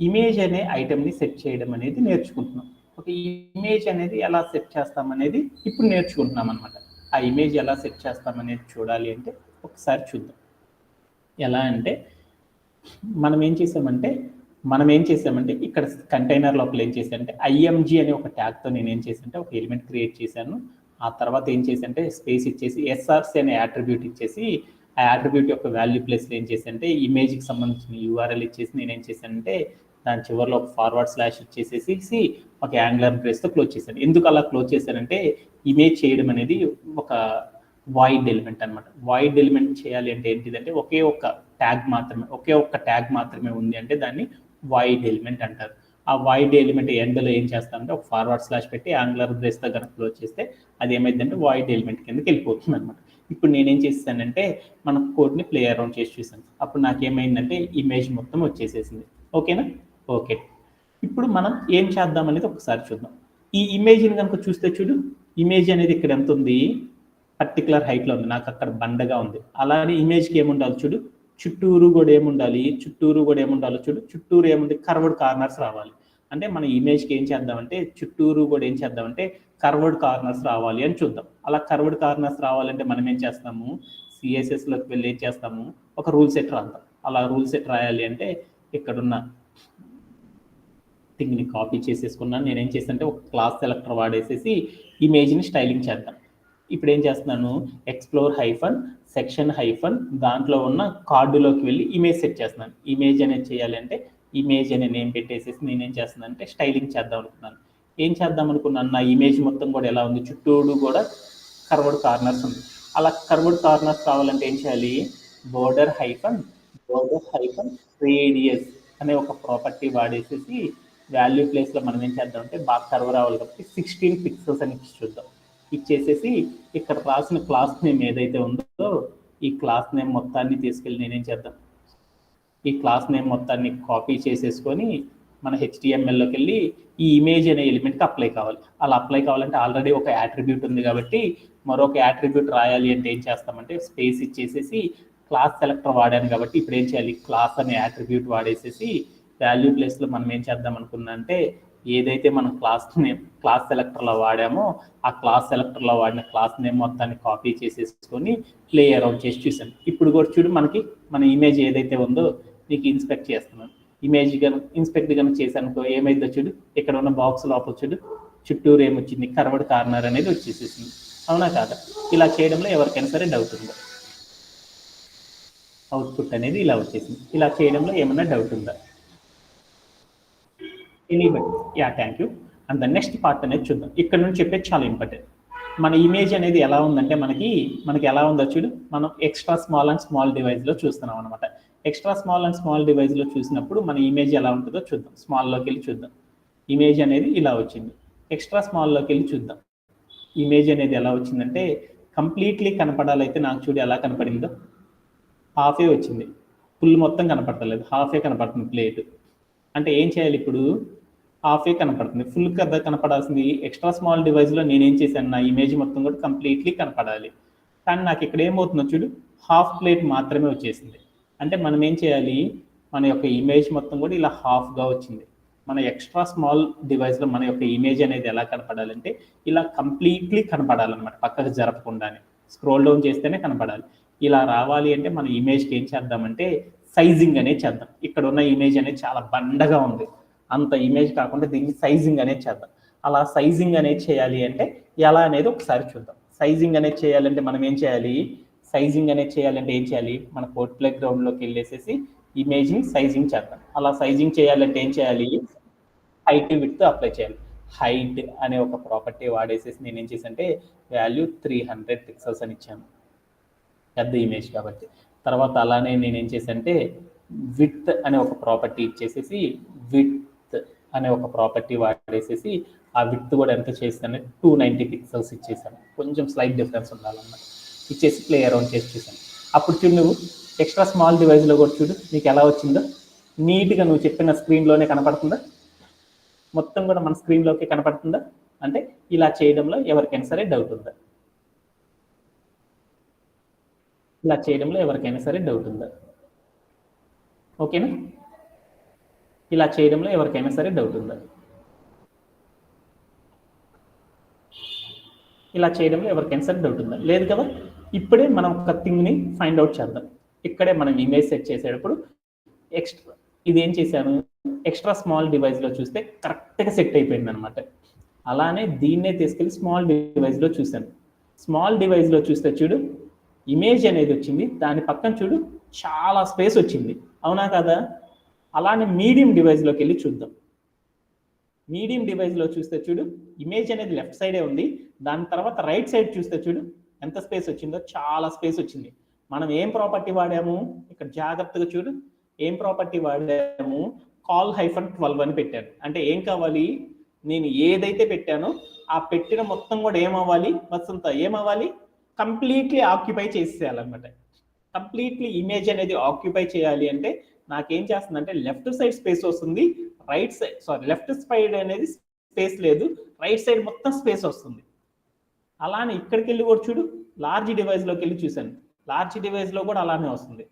ఇమేజ్ అనే ఐటెంని సెట్ చేయడం అనేది నేర్చుకుంటున్నాం. ఒక ఇమేజ్ అనేది ఎలా సెట్ చేస్తామనేది ఇప్పుడు నేర్చుకుంటున్నాం అనమాట. ఆ ఇమేజ్ ఎలా సెట్ చేస్తామనేది చూడాలి అంటే ఒకసారి చూద్దాం. ఎలా అంటే మనం ఏం చేసామంటే ఇక్కడ కంటైనర్ లోపల ఏం చేశానంటే IMG అనే ఒక ట్యాగ్తో నేను ఏం చేశానంటే ఒక ఎలిమెంట్ క్రియేట్ చేశాను. ఆ తర్వాత ఏం చేశానంటే స్పేస్ ఇచ్చేసి SRC అనే యాట్రిబ్యూట్ ఇచ్చేసి ఆ యాట్రిబ్యూట్ యొక్క వాల్యూ ప్లేస్లో ఏం చేశానంటే ఇమేజ్కి సంబంధించిన URL ఇచ్చేసి నేను ఏం చేశానంటే దాని చివరిలో ఒక ఫార్వర్డ్ స్లాష్ ఇచ్చేసేసి ఒక యాంగులర్ బ్రేస్తో క్లోజ్ చేశాను. ఎందుకు అలా క్లోజ్ చేశానంటే ఇమేజ్ చేయడం అనేది ఒక వాయిడ్ ఎలిమెంట్ అనమాట. వాయిడ్ ఎలిమెంట్ చేయాలి అంటే ఏంటిదంటే ఒకే ఒక్క ట్యాగ్ మాత్రమే ఉంది అంటే దాన్ని వాయిడ్ ఎలిమెంట్ అంటారు. ఆ వాయిడ్ ఎలిమెంట్ ఎండ్లో ఏం చేస్తామంటే ఒక ఫార్వర్డ్ స్లాష్ పెట్టి యాంగులర్ బ్రేస్ దగ్గర క్లోజ్ చేస్తే అది ఏమైందంటే వాయిడ్ ఎలిమెంట్ కిందకి వెళ్ళిపోతుంది అనమాట. ఇప్పుడు నేనేం చేస్తానంటే మన కోడ్ని ప్లే అరౌండ్ చేసి చూసాను. అప్పుడు నాకేమైందంటే ఇమేజ్ మొత్తం వచ్చేసేసింది. ఓకేనా? ఓకే. ఇప్పుడు మనం ఏం చేద్దాం అనేది ఒకసారి చూద్దాం. ఈ ఇమేజ్ని కనుక చూస్తే చూడు, ఇమేజ్ అనేది ఇక్కడ ఎంత ఉంది, పర్టికులర్ హైట్లో ఉంది, నాకు అక్కడ బండగా ఉంది. అలానే ఇమేజ్కి ఏముండాలి చూడు, చుట్టూరు కూడా ఏముండాలి చూడు, చుట్టూరు ఏముంది, కర్వ్డ్ కార్నర్స్ రావాలి. అంటే మన ఇమేజ్కి ఏం చేద్దామంటే చుట్టూరు కూడా ఏం చేద్దామంటే కర్వ్డ్ కార్నర్స్ రావాలి అని చూద్దాం. అలా కర్వ్డ్ కార్నర్స్ రావాలంటే మనం ఏం చేస్తాము, CSSలోకి వెళ్ళి ఏం చేస్తాము, ఒక రూల్ సెట్ రాద్దాం. అలా రూల్ సెట్ రాయాలి అంటే ఇక్కడున్న థింగ్ని కాపీ చేసేసుకున్నాను. నేనేం చేస్తానంటే ఒక క్లాస్ సెలెక్టర్ వాడేసేసి ఇమేజ్ని స్టైలింగ్ చేద్దాం. ఇప్పుడు ఏం చేస్తున్నాను, ఎక్స్ప్లోర్ హైఫన్ సెక్షన్ హైఫన్ దాంట్లో ఉన్న కార్డులోకి వెళ్ళి ఇమేజ్ సెట్ చేస్తున్నాను. ఇమేజ్ అనేది చేయాలి అంటే ఇమేజ్ అనే నేమ్ పెట్టేసేసి నేనేం చేస్తున్నానంటే స్టైలింగ్ చేద్దాం అనుకున్నాను. ఏం చేద్దాం అనుకున్నాను, నా ఇమేజ్ మొత్తం కూడా ఎలా ఉంది, చుట్టూడు కూడా కర్వ్డ్ కార్నర్స్ ఉంది. అలా కర్వ్డ్ కార్నర్స్ కావాలంటే ఏం చేయాలి, బోర్డర్ హైఫన్ రేడియస్ అనే ఒక ప్రాపర్టీ వాడేసేసి వాల్యూ ప్లేస్లో మనం ఏం చేద్దాం అంటే బాగా కర్వ్ రావాలి కాబట్టి 16 పిక్సెల్స్ అని చూద్దాం. ఇచ్చేసేసి ఇక్కడ రాసిన క్లాస్ నేమ్ ఏదైతే ఉందో ఈ క్లాస్ నేమ్ మొత్తాన్ని తీసుకెళ్ళి నేనేం చేద్దాం, ఈ క్లాస్ నేమ్ మొత్తాన్ని కాపీ చేసేసుకొని మన హెచ్టిఎంఎల్లోకి వెళ్ళి ఈ ఇమేజ్ అనే ఎలిమెంట్కి అప్లై కావాలి. అలా అప్లై కావాలంటే ఆల్రెడీ ఒక యాట్రిబ్యూట్ ఉంది కాబట్టి మరొక యాట్రిబ్యూట్ రాయాలి అంటే ఏం చేస్తామంటే స్పేస్ ఇచ్చేసేసి క్లాస్ సెలెక్టర్ వాడాను కాబట్టి ఇప్పుడు ఏం చేయాలి, క్లాస్ అనే యాట్రిబ్యూట్ వాడేసేసి వాల్యూ ప్లేస్లో మనం ఏం చేద్దాం అనుకున్నా అంటే ఏదైతే మనం క్లాస్ సెలెక్టర్లో వాడామో ఆ క్లాస్ సెలెక్టర్లో వాడిన క్లాస్ నేమ్ మొత్తాన్ని కాపీ చేసేసుకొని ప్లే అరౌండ్ చేసి చూసాను. ఇప్పుడు కూడా చూడు మనకి మన ఇమేజ్ ఏదైతే ఉందో నీకు ఇన్స్పెక్ట్ చేస్తున్నాను. ఇమేజ్ ఇన్స్పెక్ట్ కనుక చేశానుకో ఏమైందో చూడు, ఇక్కడ ఉన్న బాక్స్ లోపల చూడు చుట్టూరు ఏమొచ్చింది, కర్వ్డ్ కార్నర్ అనేది వచ్చేసేసింది. అవునా కాదా? ఇలా చేయడంలో ఎవరికైనా సరే డౌట్ ఉందా? అవుట్పుట్ అనేది ఇలా వచ్చేసింది. ఇలా చేయడంలో ఏమన్నా డౌట్ ఉందా? Anybody? Yeah, thank you. And the next part అనేది చూద్దాం. ఇక్కడ నుంచి చెప్పేది చాలా ఇంపార్టెంట్. మన ఇమేజ్ అనేది ఎలా ఉందంటే మనకి ఎలా ఉందో చూడు, మనం ఎక్స్ట్రా స్మాల్ అండ్ స్మాల్ డివైజ్లో చూస్తున్నాం అనమాట. ఎక్స్ట్రా స్మాల్ అండ్ స్మాల్ డివైజ్లో చూసినప్పుడు మన ఇమేజ్ ఎలా ఉంటుందో చూద్దాం. స్మాల్లోకి వెళ్ళి చూద్దాం. ఇమేజ్ అనేది ఇలా వచ్చింది. ఎక్స్ట్రా స్మాల్లోకి వెళ్ళి చూద్దాం. ఇమేజ్ అనేది ఎలా వచ్చిందంటే కంప్లీట్లీ కనపడాలైతే నాకు చూడు ఎలా కనపడిందో, హాఫే వచ్చింది, ఫుల్ మొత్తం కనపడతలేదు, హాఫే కనపడుతుంది ప్లేట్. అంటే ఏం చేయాలి, ఇప్పుడు హాఫే కనపడుతుంది, ఫుల్ కదా కనపడాల్సింది. ఎక్స్ట్రా స్మాల్ డివైజ్లో నేనేం చేశాను, నా ఇమేజ్ మొత్తం కూడా కంప్లీట్లీ కనపడాలి. కానీ నాకు ఇక్కడ ఏమవుతుందో చూడు, హాఫ్ ప్లేట్ మాత్రమే వచ్చేసింది. అంటే మనం ఏం చేయాలి, మన యొక్క ఇమేజ్ మొత్తం కూడా ఇలా హాఫ్గా వచ్చింది. మన ఎక్స్ట్రా స్మాల్ డివైస్లో మన యొక్క ఇమేజ్ అనేది ఎలా కనపడాలంటే ఇలా కంప్లీట్లీ కనపడాలన్నమాట, పక్కకు జరపకుండానే స్క్రోల్ డౌన్ చేస్తేనే కనపడాలి. ఇలా రావాలి అంటే మన ఇమేజ్కి ఏం చేద్దామంటే సైజింగ్ అనేది చేద్దాం. ఇక్కడ ఉన్న ఇమేజ్ అనేది చాలా బండగా ఉంది, అంత ఇమేజ్ కాకుండా దీన్ని సైజింగ్ అనేది చేద్దాం. అలా సైజింగ్ అనేది చేయాలి అంటే ఎలా అనేది ఒకసారి చూద్దాం. సైజింగ్ అనేది చేయాలంటే మనం ఏం చేయాలి, సైజింగ్ అనేది చేయాలంటే ఏం చేయాలి, మన కోడ్ ప్లే గ్రౌండ్లోకి వెళ్ళేసేసి ఇమేజ్ని సైజింగ్ చేద్దాం. అలా సైజింగ్ చేయాలంటే ఏం చేయాలి, హైట్ విడ్త్ అప్లై చేయాలి. హైట్ అనే ఒక ప్రాపర్టీ వాడేసేసి నేను ఏం చేశానంటే వాల్యూ 300 పిక్సెల్స్ అని ఇచ్చాను, పెద్ద ఇమేజ్ కాబట్టి. తర్వాత అలానే నేను ఏం చేశానంటే విడ్త్ అనే ఒక ప్రాపర్టీ ఇచ్చేసేసి విడ్త్ అనే ఒక ప్రాపర్టీ వాడేసేసి ఆ విడ్త్ కూడా ఎంత చేశానంటే 290 పిక్సెల్స్ ఇచ్చేసాను. కొంచెం స్లైట్ డిఫరెన్స్ ఉండాలన్నమాట. ఇచ్చేసి ప్లే అరౌండ్ చేసి చూసాను. అప్పుడు చూడు నువ్వు ఎక్స్ట్రా స్మాల్ డివైజ్లో కూడా చూడు నీకు ఎలా వచ్చిందో, నీట్గా నువ్వు చెప్పిన స్క్రీన్లోనే కనపడుతుందా, మొత్తం కూడా మన స్క్రీన్లోకి కనపడుతుందా? అంటే ఇలా చేయడంలో ఎవరికైనా సరే డౌట్ ఉందా? ఇలా చేయడంలో ఎవరికైనా సరే డౌట్ ఉందా? ఓకేనా? ఇలా చేయడంలో ఎవరికైనా సరే డౌట్ ఉందా? ఇలా చేయడంలో ఎవరికైనా సరే డౌట్ ఉందా? లేదు కదా. ఇప్పుడే మనం ఒక థింగ్ని ఫైండ్ అవుట్ చేద్దాం. ఇక్కడే మనం ఇమేజ్ సెట్ చేసేటప్పుడు ఎక్స్ట్రా ఇది ఏం చేశాను, ఎక్స్ట్రా స్మాల్ డివైజ్లో చూస్తే కరెక్ట్గా సెట్ అయిపోయింది అనమాట. అలానే దీన్నే తీసుకెళ్ళి స్మాల్ డివైజ్లో చూశాను. స్మాల్ డివైజ్లో చూస్తే చూడు ఇమేజ్ అనేది వచ్చింది, దాని పక్కన చూడు చాలా స్పేస్ వచ్చింది, అవునా కదా? అలానే మీడియం డివైజ్లోకి వెళ్ళి చూద్దాం. మీడియం డివైజ్లో చూస్తే చూడు ఇమేజ్ అనేది లెఫ్ట్ సైడే ఉంది, దాని తర్వాత రైట్ సైడ్ చూస్తే చూడు ఎంత స్పేస్ వచ్చిందో, చాలా స్పేస్ వచ్చింది. మనం ఏం ప్రాపర్టీ వాడాము ఇక్కడ జాగ్రత్తగా చూడు, ఏం ప్రాపర్టీ వాడాము, call-12 అని పెట్టాను. అంటే ఏం కావాలి, నేను ఏదైతే పెట్టానో ఆ పెట్టిన మొత్తం కూడా ఏమవ్వాలి, వసంత ఏమవ్వాలి, కంప్లీట్లీ ఆక్యుపై చేసేయాలన్నమాట. కంప్లీట్లీ ఇమేజ్ అనేది ఆక్యుపై చేయాలి అంటే నాకేం చేస్తుందంటే లెఫ్ట్ సైడ్ స్పేస్ వస్తుంది, లెఫ్ట్ సైడ్ అనేది స్పేస్ లేదు, రైట్ సైడ్ మొత్తం స్పేస్ వస్తుంది. అలానే ఇక్కడికి వెళ్ళి కూడా చూడు లార్జ్ డివైజ్లోకి వెళ్ళి చూశాను, లార్జ్ డివైజ్లో కూడా అలానే వస్తుంది.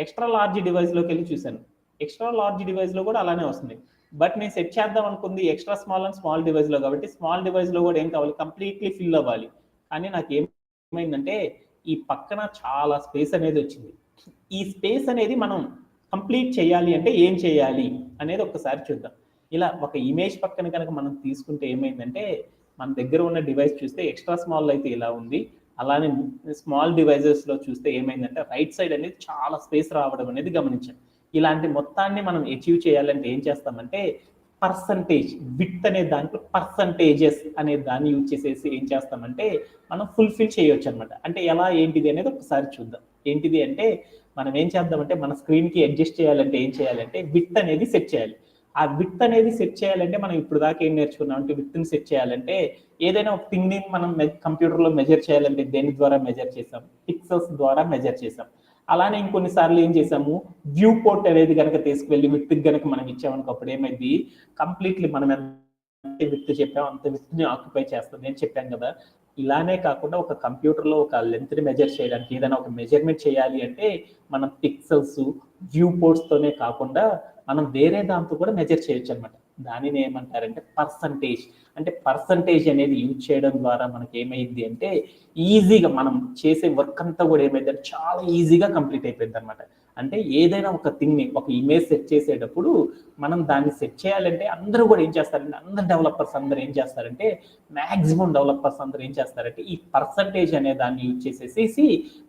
ఎక్స్ట్రా లార్జ్ డివైజ్లోకి వెళ్ళి చూశాను, ఎక్స్ట్రా లార్జ్ డివైజ్లో కూడా అలానే వస్తుంది. బట్ నేను సెట్ చేద్దాం అనుకుంది ఎక్స్ట్రా స్మాల్ అండ్ స్మాల్ డివైజ్లో కాబట్టి స్మాల్ డివైజ్లో కూడా ఏం కావాలి, కంప్లీట్లీ ఫిల్ అవ్వాలి. కానీ నాకు ఏమైందంటే ఈ పక్కన చాలా స్పేస్ అనేది వచ్చింది. ఈ స్పేస్ అనేది మనం కంప్లీట్ చేయాలి అంటే ఏం చేయాలి అనేది ఒక్కసారి చూద్దాం. ఇలా ఒక ఇమేజ్ పక్కన కనుక మనం తీసుకుంటే ఏమైందంటే మన దగ్గర ఉన్న డివైస్ చూస్తే ఎక్స్ట్రా స్మాల్ అయితే ఇలా ఉంది, అలానే స్మాల్ డివైజెస్లో చూస్తే ఏమైందంటే రైట్ సైడ్ అనేది చాలా స్పేస్ రావడం అనేది గమనించాం. ఇలాంటి మొత్తాన్ని మనం అచీవ్ చేయాలంటే ఏం చేస్తామంటే పర్సంటేజ్, విత్ అనే దాంట్లో పర్సంటేజెస్ అనే దాన్ని యూజ్ చేసేసి ఏం చేస్తామంటే మనం ఫుల్ఫిల్ చేయొచ్చు అనమాట. అంటే ఎలా ఏంటిది అనేది ఒకసారి చూద్దాం. ఏంటిది అంటే మనం ఏం చేద్దామంటే మన స్క్రీన్కి అడ్జస్ట్ చేయాలంటే ఏం చేయాలంటే విత్ అనేది సెట్ చేయాలి. ఆ విత్ అనేది సెట్ చేయాలంటే మనం ఇప్పుడు దాకా ఏం నేర్చుకున్నాం అంటే విత్ని సెట్ చేయాలంటే ఏదైనా ఒక థింగ్ని మనం కంప్యూటర్లో మెజర్ చేయాలంటే దేని ద్వారా మెజర్ చేసాం, పిక్సెల్స్ ద్వారా మెజర్ చేసాం. అలానే ఇంకొన్నిసార్లు ఏం చేసాము, వ్యూ పోర్ట్ అనేది కనుక తీసుకువెళ్ళి విత్ కనుక మనం ఇచ్చామనుకో అప్పుడు ఏమైంది, కంప్లీట్లీ మనం ఎంత విత్ చెప్పాం అంత విత్ని ఆక్యుపై చేస్తుంది అని చెప్పాను కదా. ఇలానే కాకుండా ఒక కంప్యూటర్లో ఒక లెంత్ని మెజర్ చేయడానికి ఏదైనా ఒక మెజర్మెంట్ చేయాలి అంటే మనం పిక్సెల్స్, వ్యూ పోర్ట్స్తోనే కాకుండా మనం వేరే దాంతో కూడా మెజర్ చేయొచ్చు అనమాట. దానిని ఏమంటారంటే పర్సంటేజ్. అంటే పర్సంటేజ్ అనేది యూజ్ చేయడం ద్వారా మనకి ఏమైంది అంటే ఈజీగా మనం చేసే వర్క్ అంతా కూడా ఏమైంది అంటే చాలా ఈజీగా కంప్లీట్ అయిపోయింది అనమాట. అంటే ఏదైనా ఒక థింగ్ని, ఒక ఇమేజ్ సెట్ చేసేటప్పుడు మనం దాన్ని సెట్ చేయాలంటే అందరూ కూడా ఏం చేస్తారంటే అందరు డెవలపర్స్ అందరూ ఏం చేస్తారంటే మ్యాక్సిమం డెవలపర్స్ అందరూ ఏం చేస్తారంటే ఈ పర్సంటేజ్ అనే దాన్ని యూజ్ చేసేసి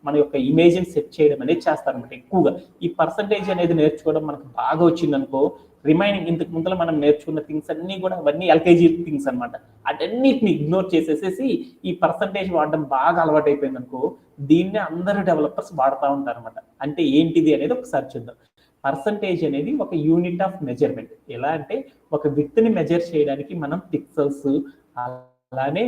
మన యొక్క ఇమేజ్ని సెట్ చేయడం అనేది చేస్తారనమాట ఎక్కువగా. ఈ పర్సంటేజ్ అనేది నేర్చుకోవడం మనకు బాగా వచ్చిందనుకో రిమైనింగ్ ఇంతకు ముందర మనం నేర్చుకున్న థింగ్స్ అన్ని కూడా అవన్నీ ఎల్కేజీ థింగ్స్ అనమాట. అటన్నిటిని ఇగ్నోర్ చేసేసేసి ఈ పర్సంటేజ్ వాడడం బాగా అలవాటు అయిపోయింది అనుకో దీన్నే అందరూ డెవలపర్స్ వాడుతూ ఉంటారు అనమాట. అంటే ఏంటిది అనేది ఒకసారి చూద్దాం. పర్సంటేజ్ అనేది ఒక యూనిట్ ఆఫ్ మెజర్మెంట్. ఎలా అంటే ఒక విత్ని మెజర్ చేయడానికి మనం పిక్సెల్స్ అలానే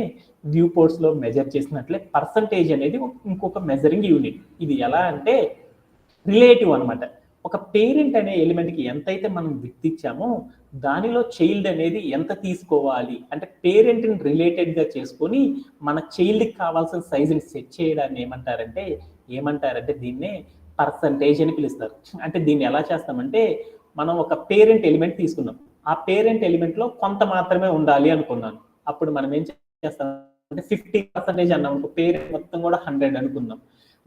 వ్యూ పోర్ట్స్ లో మెజర్ చేసినట్లే పర్సంటేజ్ అనేది ఇంకొక మెజరింగ్ యూనిట్. ఇది ఎలా అంటే రిలేటివ్ అనమాట. ఒక పేరెంట్ అనే ఎలిమెంట్కి ఎంతైతే మనం విత్ ఇచ్చామో దానిలో చైల్డ్ అనేది ఎంత తీసుకోవాలి అంటే పేరెంట్ని రిలేటెడ్గా చేసుకొని మన చైల్డ్కి కావాల్సిన సైజుని సెట్ చేయడాన్ని ఏమంటారంటే దీన్నే పర్సంటేజ్ అని పిలుస్తారు. అంటే దీన్ని ఎలా చేస్తామంటే మనం ఒక పేరెంట్ ఎలిమెంట్ తీసుకున్నాం, ఆ పేరెంట్ ఎలిమెంట్లో కొంత మాత్రమే ఉండాలి అనుకున్నాను. అప్పుడు మనం ఏం చేస్తాం అంటే 50% అన్నాం, పేరెంట్ మొత్తం కూడా 100 అనుకుందాం.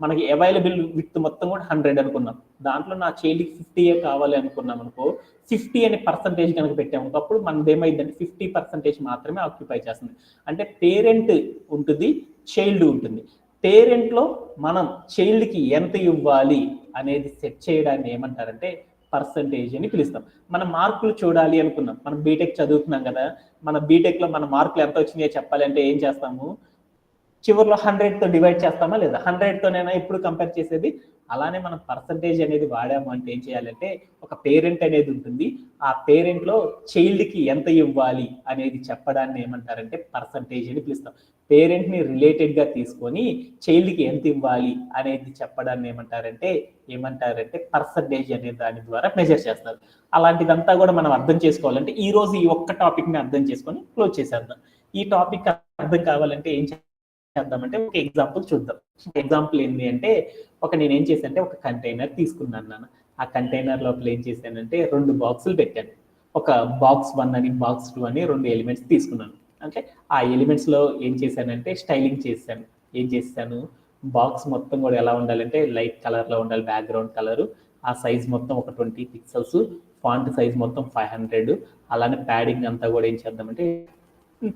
మనకి అవైలబుల్ విత్ మొత్తం కూడా 100 అనుకున్నాం. దాంట్లో నా చైల్డ్కి 50 కావాలి అనుకున్నాం అనుకో 50 అనే పర్సంటేజ్ కనుక పెట్టాము అప్పుడు మనది ఏమైందంటే 50% మాత్రమే ఆక్యుపై చేస్తుంది. అంటే పేరెంట్ ఉంటుంది, చైల్డ్ ఉంటుంది. పేరెంట్లో మనం చైల్డ్కి ఎంత ఇవ్వాలి అనేది సెట్ చేయడాన్ని ఏమంటారంటే పర్సంటేజ్ అని పిలుస్తాం. మన మార్కులు చూడాలి అనుకున్నాం, మనం బీటెక్ చదువుతున్నాం కదా, మన బీటెక్లో మన మార్కులు ఎంత వచ్చినాయో చెప్పాలి అంటే ఏం చేస్తాము, చివరిలో 100తో డివైడ్ చేస్తామా లేదా, 100తోనైనా ఇప్పుడు కంపేర్ చేసేది. అలానే మనం పర్సంటేజ్ అనేది వాడాము అంటే ఏం చేయాలంటే ఒక పేరెంట్ అనేది ఉంటుంది, ఆ పేరెంట్లో చైల్డ్కి ఎంత ఇవ్వాలి అనేది చెప్పడాన్ని ఏమంటారంటే పర్సంటేజ్ అని పిలుస్తాం. పేరెంట్ని రిలేటెడ్గా తీసుకొని చైల్డ్కి ఎంత ఇవ్వాలి అనేది చెప్పడాన్ని ఏమంటారంటే పర్సంటేజ్ అనే దాని ద్వారా మెజర్ చేస్తారు. అలాంటిదంతా కూడా మనం అర్థం చేసుకోవాలంటే ఈ రోజు ఈ ఒక్క టాపిక్ని అర్థం చేసుకొని క్లోజ్ చేసేద్దాం. ఈ టాపిక్ అర్థం కావాలంటే ఏం చేద్దామంటే ఒక ఎగ్జాంపుల్ చూద్దాం. ఎగ్జాంపుల్ ఏంటి అంటే నేనేం చేశానంటే ఒక కంటైనర్ తీసుకున్నాను నాన్న. ఆ కంటైనర్ లోపల ఏం చేశానంటే 2 బాక్సులు పెట్టాను. ఒక బాక్స్ 1 అని బాక్స్ 2 అని 2 ఎలిమెంట్స్ తీసుకున్నాను. అంటే ఆ ఎలిమెంట్స్ లో ఏం చేశానంటే స్టైలింగ్ చేశాను. ఏం చేశాను, బాక్స్ మొత్తం కూడా ఎలా ఉండాలంటే లైట్ కలర్ లో ఉండాలి, బ్యాక్గ్రౌండ్ కలర్. ఆ సైజ్ మొత్తం ఒక 20 పిక్సెల్స్, ఫాంట్ సైజ్ మొత్తం 500. అలానే ప్యాడింగ్ అంతా కూడా ఏం చేద్దామంటే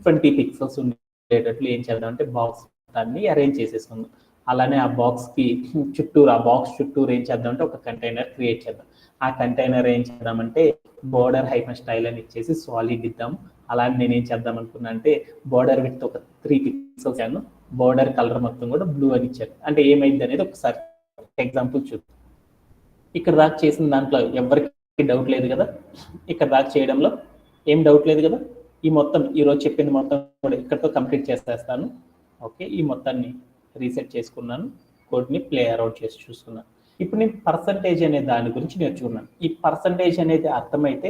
20 పిక్సెల్స్ ఉండేటట్లు ఏం చేద్దామంటే బాక్స్ దాన్ని అరేంజ్ చేసేసుకుందాం. అలానే ఆ బాక్స్ చుట్టూరు ఏం చేద్దామంటే ఒక కంటైనర్ క్రియేట్ చేద్దాం. ఆ కంటైనర్ ఏం చేద్దామంటే బోర్డర్ హైఫన్ స్టైల్ అని ఇచ్చేసి సాలిడ్ ఇద్దాం. అలానే నేను ఏం చేద్దాం అనుకున్నా అంటే బోర్డర్ విత్ ఒక 3 పిక్సెల్స్ ఇచ్చాను, బోర్డర్ కలర్ మొత్తం కూడా బ్లూ అని ఇచ్చాను. అంటే ఏమైంది అనేది ఒకసారి ఎగ్జాంపుల్ చూద్దాం. ఇక్కడ దాకా చేసిన దాంట్లో ఎవరికి డౌట్ లేదు కదా, ఇక్కడ దాకా చేయడంలో ఏం డౌట్ లేదు కదా. ఈరోజు చెప్పింది మొత్తం కూడా ఇక్కడతో కంప్లీట్ చేసేస్తాను. ఓకే, ఈ మొత్తాన్ని రీసెట్ చేసుకున్నాను, కోడ్ని ప్లే అరౌండ్ చేసి చూసుకున్నాను. ఇప్పుడు నేను పర్సంటేజ్ అనే దాని గురించి నేర్చుకున్నాను. ఈ పర్సంటేజ్ అనేది అర్థమైతే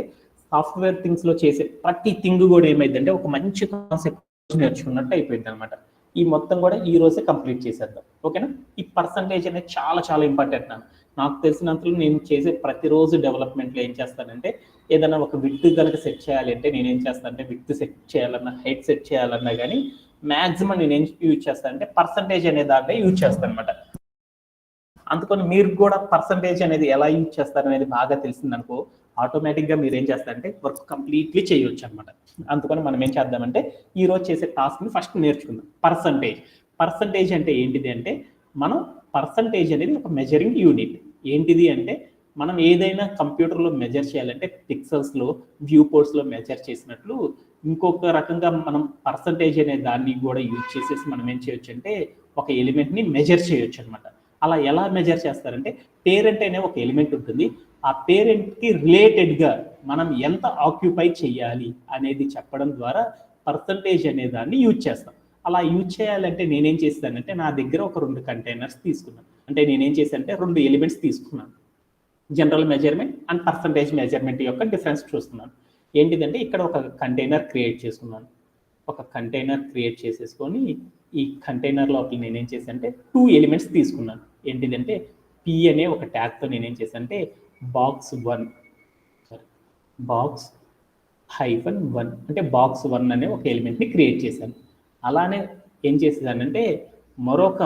సాఫ్ట్వేర్ థింగ్స్లో చేసే ప్రతి థింగ్ కూడా ఏమైందంటే ఒక మంచి కాన్సెప్ట్ నేర్చుకున్నట్టు అయిపోయింది అనమాట. ఈ మొత్తం కూడా ఈ రోజే కంప్లీట్ చేసేద్దాం. ఓకేనా. ఈ పర్సంటేజ్ అనేది చాలా చాలా ఇంపార్టెంట్. నాకు తెలిసినంతలో నేను చేసే ప్రతిరోజు డెవలప్మెంట్లో ఏం చేస్తానంటే ఏదైనా ఒక విత్ కనుక సెట్ చేయాలి అంటే నేను ఏం చేస్తానంటే విత్ సెట్ చేయాలన్నా హైట్ సెట్ చేయాలన్నా కానీ మ్యాక్సిమం నేను ఏం యూజ్ చేస్తానంటే పర్సంటేజ్ అనే దాంట్లో యూజ్ చేస్తాను అనమాట. అందుకని మీరు కూడా పర్సంటేజ్ అనేది ఎలా యూజ్ చేస్తారనేది బాగా తెలిసిందనుకో ఆటోమేటిక్గా మీరు ఏం చేస్తారంటే వర్క్ కంప్లీట్లీ చేయొచ్చు అనమాట. అందుకని మనం ఏం చేద్దామంటే ఈరోజు చేసే టాస్క్ని ఫస్ట్ నేర్చుకుందాం. పర్సంటేజ్ అంటే ఏంటిది అంటే మనం పర్సంటేజ్ అనేది ఒక మెజరింగ్ యూనిట్. ఏంటిది అంటే మనం ఏదైనా కంప్యూటర్లో మెజర్ చేయాలంటే పిక్సెల్స్లో వ్యూ పోర్ట్స్లో మెజర్ చేసినట్లు ఇంకొక రకంగా మనం పర్సంటేజ్ అనే దాన్ని కూడా యూజ్ చేసేసి మనం ఏం చేయొచ్చు అంటే ఒక ఎలిమెంట్ని మెజర్ చేయొచ్చు అనమాట. అలా ఎలా మెజర్ చేస్తారంటే పేరెంట్ అనే ఒక ఎలిమెంట్ ఉంటుంది. ఆ పేరెంట్కి రిలేటెడ్గా మనం ఎంత ఆక్యుపై చేయాలి అనేది చెప్పడం ద్వారా పర్సంటేజ్ అనే దాన్ని యూజ్ చేస్తాం. అలా యూజ్ చేయాలంటే నేనేం చేస్తానంటే నా దగ్గర ఒక 2 కంటైనర్స్ తీసుకున్నాను. అంటే నేనేం చేశానంటే 2 ఎలిమెంట్స్ తీసుకున్నాను. General measurement and percentage measurement యొక్క డిఫరెన్స్ చూస్తున్నాను. ఏంటిదంటే ఇక్కడ ఒక కంటైనర్ క్రియేట్ చేసుకున్నాను. ఒక కంటైనర్ క్రియేట్ చేసేసుకొని ఈ కంటైనర్ లోపల నేనేం చేశానంటే 2 ఎలిమెంట్స్ తీసుకున్నాను. ఏంటిదంటే పి అనే ఒక ట్యాగ్తో నేనేం చేశానంటే box1 box-1 అంటే box1 అనే ఒక ఎలిమెంట్ని క్రియేట్ చేశాను. అలానే ఏం చేసేదానంటే మరొక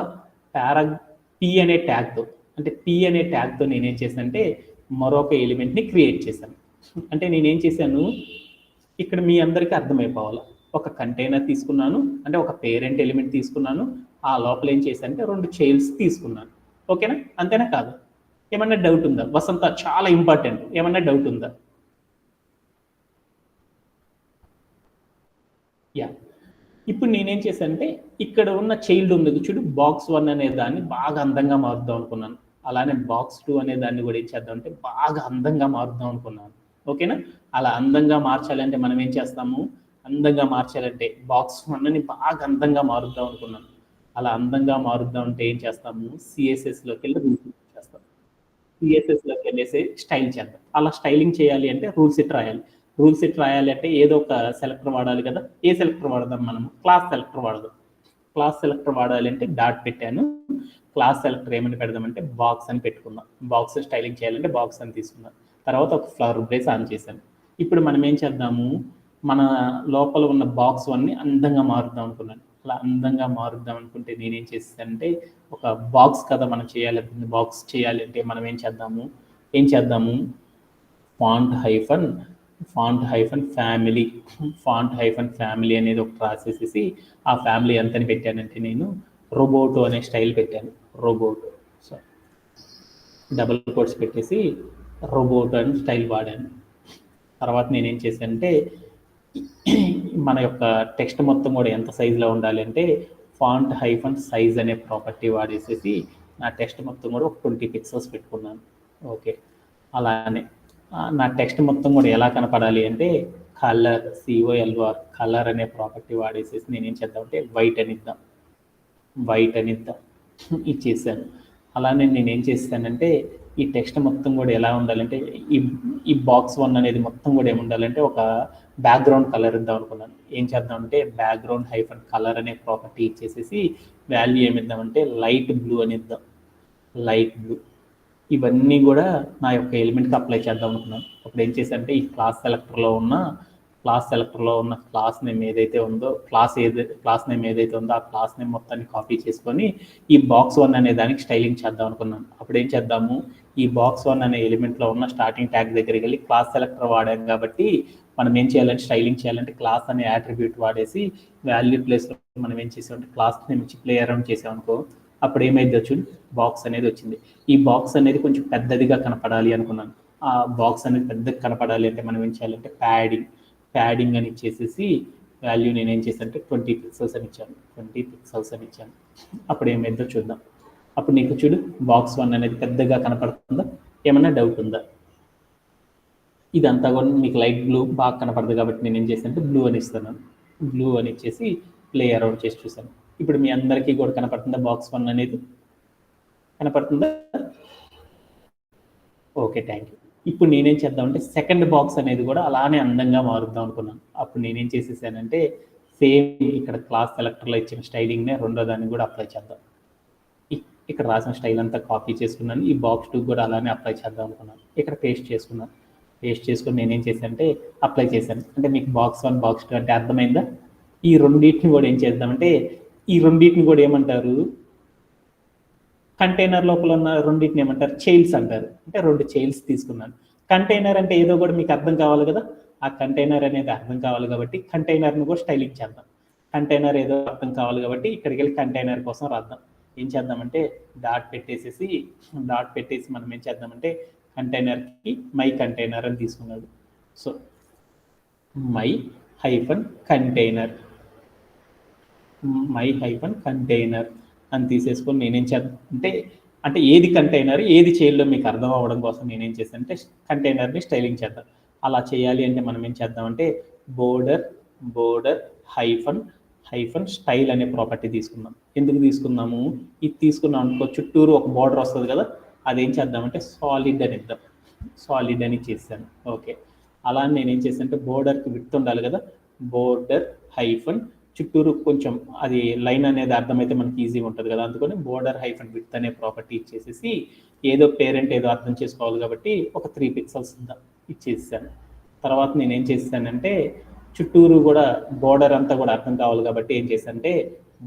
పి అనే ట్యాగ్తో అంటే పి అనే ట్యాగ్తో నేనేం చేశానంటే మరొక ఎలిమెంట్ని క్రియేట్ చేశాను. అంటే నేనేం చేశాను ఇక్కడ మీ అందరికీ అర్థమైపోవాలి. ఒక కంటైనర్ తీసుకున్నాను, అంటే ఒక పేరెంట్ ఎలిమెంట్ తీసుకున్నాను, ఆ లోపల ఏం చేశానంటే 2 చైల్డ్స్ తీసుకున్నాను. ఓకేనా? అంతేనా కాదు? ఏమన్నా డౌట్ ఉందా? వసంత చాలా ఇంపార్టెంట్. ఏమన్నా డౌట్ ఉందా? యా, ఇప్పుడు నేనేం చేశానంటే ఇక్కడ ఉన్న చైల్డ్ ఉంది చూడు, box1 అనే దాన్ని బాగా అందంగా మారుద్దాం అనుకున్నాను. అలానే box2 అనే దాన్ని కూడా ఏం చేద్దాం అంటే బాగా అందంగా మారుద్దాం అనుకున్నాను. ఓకేనా? అలా అందంగా మార్చాలంటే మనం ఏం చేస్తాము? అందంగా మార్చాలంటే box1ని బాగా అందంగా మారుద్దాం అనుకున్నాను. అలా అందంగా మారుద్దాం అంటే ఏం చేస్తాము? సిఎస్ఎస్లోకి వెళ్ళి రూల్స్ చేస్తాం. సిఎస్ఎస్లోకి వెళ్ళేసి స్టైల్ చేద్దాం. అలా స్టైలింగ్ చేయాలి అంటే రూల్ సెట్ రాయాలి. రూల్ సెట్ రాయాలి అంటే ఏదో ఒక సెలెక్టర్ వాడాలి కదా. ఏ సెలెక్టర్ వాడదాం? మనం క్లాస్ సెలెక్టర్ వాడదాం. క్లాస్ సెలెక్టర్ వాడాలి అంటే డాట్ పెట్టాను. క్లాస్ సెలెక్టర్ ఏమని పెడదామంటే బాక్స్ అని పెట్టుకుందాం. బాక్స్ స్టైలింగ్ చేయాలంటే బాక్స్ అని తీసుకుందాం. తర్వాత ఒక ఫ్లవర్ బ్రేస్ ఆన్ చేశాను. ఇప్పుడు మనం ఏం చేద్దాము? మన లోపల ఉన్న box1ని అందంగా మారుద్దాం అనుకున్నాను. అలా అందంగా మారుద్దాం అనుకుంటే నేనేం చేస్తానంటే ఒక బాక్స్ కదా మనం చేయాలి. బాక్స్ చేయాలి అంటే మనం ఏం చేద్దాము? ఫాంట్ హైఫన్ ఫ్యామిలీ అనేది ఒకటి రాసేసేసి ఆ ఫ్యామిలీ ఎంతని పెట్టానంటే నేను రోబోటో అనే స్టైల్ పెట్టాను. రోబోటో డబుల్ కోట్స్ పెట్టేసి రోబోటో అని స్టైల్ వాడాను. తర్వాత నేనేం చేశానంటే మన యొక్క టెక్స్ట్ మొత్తం కూడా ఎంత సైజులో ఉండాలి అంటే ఫాంట్ హైఫన్ సైజ్ అనే ప్రాపర్టీ వాడేసేసి నా టెక్స్ట్ మొత్తం కూడా ఒక 20 పిక్సెల్స్ పెట్టుకున్నాను. ఓకే, అలానే నా టెక్స్ట్ మొత్తం కూడా ఎలా కనపడాలి అంటే COLR కలర్ అనే ప్రాపర్టీ వాడేసేసి నేనేం చేద్దామంటే వైట్ అనిద్దాం ఇచ్చేసాను. అలానే నేనేం చేస్తానంటే ఈ టెక్స్ట్ మొత్తం కూడా ఎలా ఉండాలంటే ఈ box1 అనేది మొత్తం కూడా ఏముండాలంటే ఒక బ్యాక్గ్రౌండ్ కలర్ ఇద్దాం అనుకున్నాను. ఏం చేద్దామంటే బ్యాక్గ్రౌండ్ హైఫన్ కలర్ అనే ప్రాపర్టీ ఇచ్చేసేసి వాల్యూ ఏమిద్దామంటే లైట్ బ్లూ అని ఇద్దాం. Light blue. ఇవన్నీ కూడా నా యొక్క ఎలిమెంట్కి అప్లై చేద్దాం అనుకున్నాను. అప్పుడు ఏం చేశానంటే ఈ క్లాస్ సెలెక్టర్లో ఉన్న క్లాస్ నేమ్ ఏదైతే ఉందో క్లాస్ నేమ్ ఏదైతే ఉందో ఆ క్లాస్ నేమ్ మొత్తాన్ని కాపీ చేసుకొని ఈ box1 అనే దానికి స్టైలింగ్ చేద్దాం అనుకున్నాను. అప్పుడు ఏం చేద్దాము? ఈ box1 అనే ఎలిమెంట్లో ఉన్న స్టార్టింగ్ ట్యాగ్ దగ్గరికి వెళ్ళి క్లాస్ సెలెక్టర్ వాడాం కాబట్టి మనం ఏం చేయాలంటే స్టైలింగ్ చేయాలంటే క్లాస్ అనే యాట్రిబ్యూట్ వాడేసి వాల్యూ ప్లేస్లో మనం ఏం చేసామంటే క్లాస్ నేమ్ ఇచ్చి ప్లే అరౌండ్ చేసామనుకో అప్పుడు ఏమైంది చూడు, బాక్స్ అనేది వచ్చింది. ఈ బాక్స్ అనేది కొంచెం పెద్దదిగా కనపడాలి అనుకున్నాను. ఆ బాక్స్ అనేది పెద్దగా కనపడాలి అంటే మనం ఏం చేయాలంటే ప్యాడింగ్ అని ఇచ్చేసేసి వాల్యూ నేను ఏం చేశానంటే 20 పిక్సెల్స్ అని ఇచ్చాను. అప్పుడు ఏమైందో చూద్దాం. అప్పుడు నీకు చూడు box1 అనేది పెద్దగా కనపడుతుందా? ఏమన్నా డౌట్ ఉందా? ఇదంతా కూడా మీకు లైట్ బ్లూ బాగా కనపడదు కాబట్టి నేను ఏం చేశానంటే బ్లూ అని ఇస్తున్నాను. బ్లూ అని ఇచ్చేసి ప్లే అరౌండ్ చేసి చూసాను. ఇప్పుడు మీ అందరికీ కూడా కనపడుతుందా box1 అనేది? కనపడుతుందా? Okay, thank you. ఇప్పుడు నేనేం చేద్దామంటే సెకండ్ బాక్స్ అనేది కూడా అలానే అందంగా మారుద్దాం అనుకున్నాను. అప్పుడు నేనేం చేసేసానంటే సేమ్ ఇక్కడ క్లాస్ సెలెక్టర్లో ఇచ్చిన స్టైలింగ్నే రెండో దాన్ని కూడా అప్లై చేద్దాం. ఇక్కడ రాసిన స్టైల్ అంతా కాపీ చేసుకున్నాను. ఈ box2 కూడా అలానే అప్లై చేద్దాం అనుకున్నాను. ఇక్కడ పేస్ట్ చేసుకుని నేనేం చేశానంటే అప్లై చేశాను. అంటే మీకు box1 box2 అంటే అర్థమైందా? ఈ రెండింటిని కూడా ఏం చేద్దామంటే ఈ రెండింటిని కూడా ఏమంటారు? కంటైనర్ లోపల ఉన్న రెండింటిని ఏమంటారు? చైల్డ్స్ అంటారు. అంటే 2 చైల్డ్స్ తీసుకున్నాను. కంటైనర్ అంటే ఏదో కూడా మీకు అర్థం కావాలి కదా. ఆ కంటైనర్ అనేది అర్థం కావాలి కాబట్టి కంటైనర్ను కూడా స్టైలింగ్ చేద్దాం. కంటైనర్ ఏదో అర్థం కావాలి కాబట్టి ఇక్కడికి వెళ్ళి కంటైనర్ కోసం రాద్దాం. ఏం చేద్దామంటే డాట్ పెట్టేసి మనం ఏం చేద్దామంటే కంటైనర్కి మై కంటైనర్ అని తీసుకున్నాడు. సో మై హైఫన్ కంటైనర్ అని తీసేసుకొని నేనేం చేద్దాం అంటే ఏది కంటైనర్ ఏది చైల్డ్లో మీకు అర్థం అవ్వడం కోసం నేనేం చేశాను అంటే కంటైనర్ని స్టైలింగ్ చేద్దాం. అలా చేయాలి అంటే మనం ఏం చేద్దామంటే బోర్డర్ హైఫన్ స్టైల్ అనే ప్రాపర్టీ తీసుకుందాం. ఎందుకు తీసుకున్నాము? ఇది తీసుకున్నాం అనుకో, చుట్టూరు ఒక బోర్డర్ వస్తుంది కదా, అదేం చేద్దామంటే సాలిడ్ అని ఇద్దాం. సాలిడ్ అని చేశాను. ఓకే, అలా నేనేం చేశాను అంటే బోర్డర్కి విడ్త్ ఉండాలి కదా, బోర్డర్ హైఫన్ చుట్టూరు కొంచెం అది లైన్ అనేది అర్థమైతే మనకి ఈజీగా ఉంటుంది కదా, అందుకని బోర్డర్ హైఫన్ విడ్త్ అనే ప్రాపర్టీ ఇచ్చేసేసి ఏదో పేరెంట్ ఏదో అర్థం చేసుకోవాలి కాబట్టి ఒక 3 పిక్సెల్స్ ఇచ్చేసాను. తర్వాత నేనేం చేశానంటే చుట్టూరు కూడా బోర్డర్ అంతా కూడా అర్థం కావాలి కాబట్టి ఏం చేశానంటే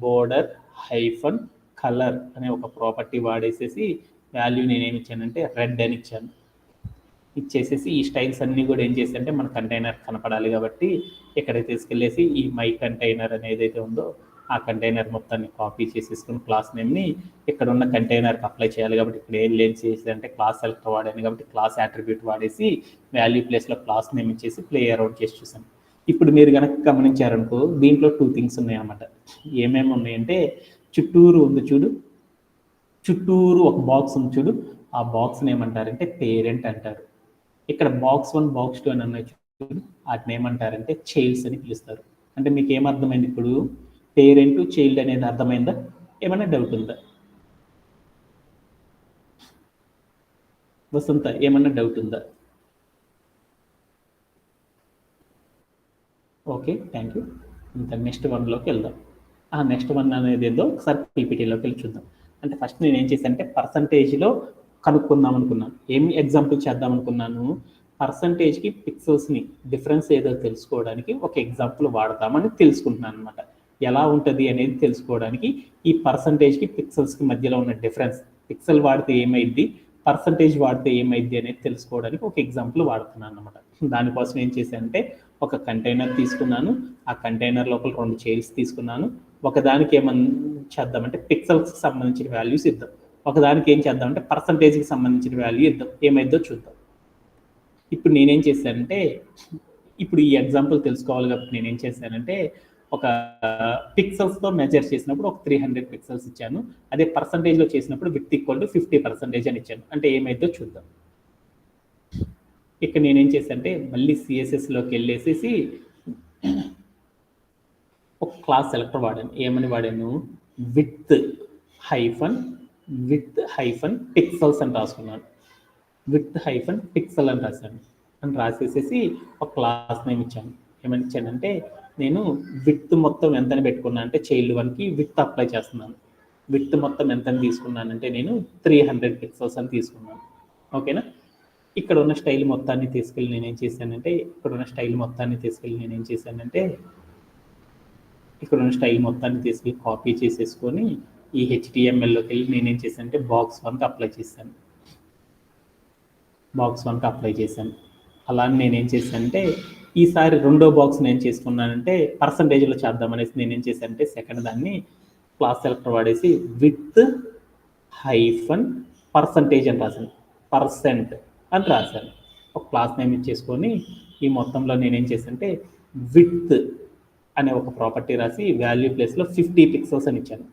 బోర్డర్ హైఫన్ కలర్ అనే ఒక ప్రాపర్టీ వాడేసేసి వాల్యూ నేనేమి ఇచ్చానంటే రెడ్ అని ఇచ్చాను. ఇచ్చేసేసి ఈ స్టైల్స్ అన్నీ కూడా ఏం చేశానంటే మన కంటైనర్ కనపడాలి కాబట్టి ఇక్కడ తీసుకెళ్ళేసి ఈ మై కంటైనర్ అనేది ఏదైతే ఉందో ఆ కంటైనర్ మొత్తాన్ని కాపీ చేసేసుకుని క్లాస్ నేమ్ని ఇక్కడ ఉన్న కంటైనర్కి అప్లై చేయాలి కాబట్టి ఇక్కడ ఏం లేని చేసేదంటే క్లాస్ సెలెక్టర్ వాడాను కాబట్టి క్లాస్ అట్రిబ్యూట్ వాడేసి వాల్యూ ప్లేస్లో క్లాస్ నేమ్ ఇచ్చేసి ప్లే అరౌండ్ చేసి చూసాను. ఇప్పుడు మీరు కనుక గమనించారనుకో దీంట్లో 2 థింగ్స్ ఉన్నాయన్నమాట. ఏమేమి ఉన్నాయంటే చుట్టూరు ఉంది చూడు, చుట్టూరు ఒక బాక్స్ ఉంది చూడు, ఆ బాక్స్ని ఏమంటారంటే పేరెంట్ అంటారు. ఇక్కడ బాక్స్ 1 బాక్స్ 2 అని ఉన్నాయి చూడు, వాటిని ఏమంటారంటే చైల్డ్స్ అని పిలుస్తారు. అంటే మీకు ఏమర్థమైంది ఇప్పుడు? పేరెంట్ చైల్డ్ అనేది అర్థమైందా? ఏమైనా డౌట్ ఉందా వసంత? ఏమన్నా డౌట్ ఉందా? Okay, thank you. ఇంకా నెక్స్ట్ వన్లోకి వెళ్దాం. ఆ నెక్స్ట్ వన్ అనేది ఏదో ఒకసారి పీపీటీలోకి వెళ్ళి చూద్దాం. అంటే ఫస్ట్ నేను ఏం చేశానంటే పర్సంటేజ్లో కనుక్కుందాం అనుకున్నాను. ఏమి ఎగ్జాంపుల్ చేద్దాం అనుకున్నాను? పర్సంటేజ్కి పిక్సెల్స్ని డిఫరెన్స్ ఏదో తెలుసుకోవడానికి ఒక ఎగ్జాంపుల్ వాడతామని తెలుసుకుంటున్నాను అనమాట. ఎలా ఉంటుంది అనేది తెలుసుకోవడానికి ఈ పర్సంటేజ్కి పిక్సెల్స్కి మధ్యలో ఉన్న డిఫరెన్స్, పిక్సెల్ వాడితే ఏమైద్ది, పర్సంటేజ్ వాడితే ఏమైద్ది అనేది తెలుసుకోవడానికి ఒక ఎగ్జాంపుల్ వాడుతున్నాను అనమాట. దానికోసం ఏం చేశానంటే ఒక కంటైనర్ తీసుకున్నాను, ఆ కంటైనర్ లోపల 2 చైల్డ్స్ తీసుకున్నాను. ఒకదానికి ఏమన్నా చేద్దామంటే పిక్సెల్స్కి సంబంధించిన వాల్యూస్ ఇద్దాం, ఒకదానికి ఏం చేద్దామంటే పర్సంటేజ్కి సంబంధించిన వాల్యూ ఇద్దాం, ఏమైద్దో చూద్దాం. ఇప్పుడు నేనేం చేశానంటే ఇప్పుడు ఈ ఎగ్జాంపుల్ తెలుసుకోవాలి కాబట్టి నేనేం చేశానంటే ఒక పిక్సెల్స్తో మెజర్ చేసినప్పుడు ఒక 300 పిక్సెల్స్ ఇచ్చాను, అదే పర్సంటేజ్లో చేసినప్పుడు విత్ ఈక్వల్ టు 50% అని ఇచ్చాను. అంటే ఏమైద్దో చూద్దాం. ఇక్కడ నేనేం చేశానంటే మళ్ళీ సిఎస్ఎస్లోకి వెళ్ళేసేసి ఒక క్లాస్ సెలెక్టర్ వాడాను. ఏమని వాడాను? విత్ హైఫన్ పిక్సెల్స్ అని రాసుకున్నాను. విత్ హైఫన్ పిక్సెల్ అని రాశాను. అని రాసేసేసి ఒక క్లాస్ నేమ్ ఇచ్చాను. ఏమని ఇచ్చానంటే నేను విత్ మొత్తం ఎంతని పెట్టుకున్నాను అంటే చైల్డ్ 1కి విత్ అప్లై చేస్తున్నాను. విత్ మొత్తం ఎంతని తీసుకున్నానంటే నేను 300 పిక్సెల్స్ అని తీసుకున్నాను. ఓకేనా? ఇక్కడ ఉన్న స్టైల్ మొత్తాన్ని తీసుకెళ్ళి నేనేం చేశానంటే కాపీ చేసేసుకొని ఈ HTMLలోకి వెళ్ళి నేనేం చేశానంటే బాక్స్ 1కి అప్లై చేశాను. అలానే నేనేం చేశానంటే ఈసారి రెండో బాక్స్ నేను చేసుకున్నానంటే పర్సంటేజ్లో చేద్దామనేసి నేనేం చేశానంటే సెకండ్ దాన్ని క్లాస్ సెలెక్టర్ వాడేసి విత్ హైఫన్ పర్సంటేజ్ అని రాశాను. పర్సెంట్ అని రాశాను. ఒక క్లాస్ నేమ్ ఇచ్చేసుకొని ఈ మొత్తంలో నేనేం చేశానంటే విత్ అనే ఒక ప్రాపర్టీ రాసి వాల్యూ ప్లేస్లో 50 పిక్సెల్స్ అని ఇచ్చాను.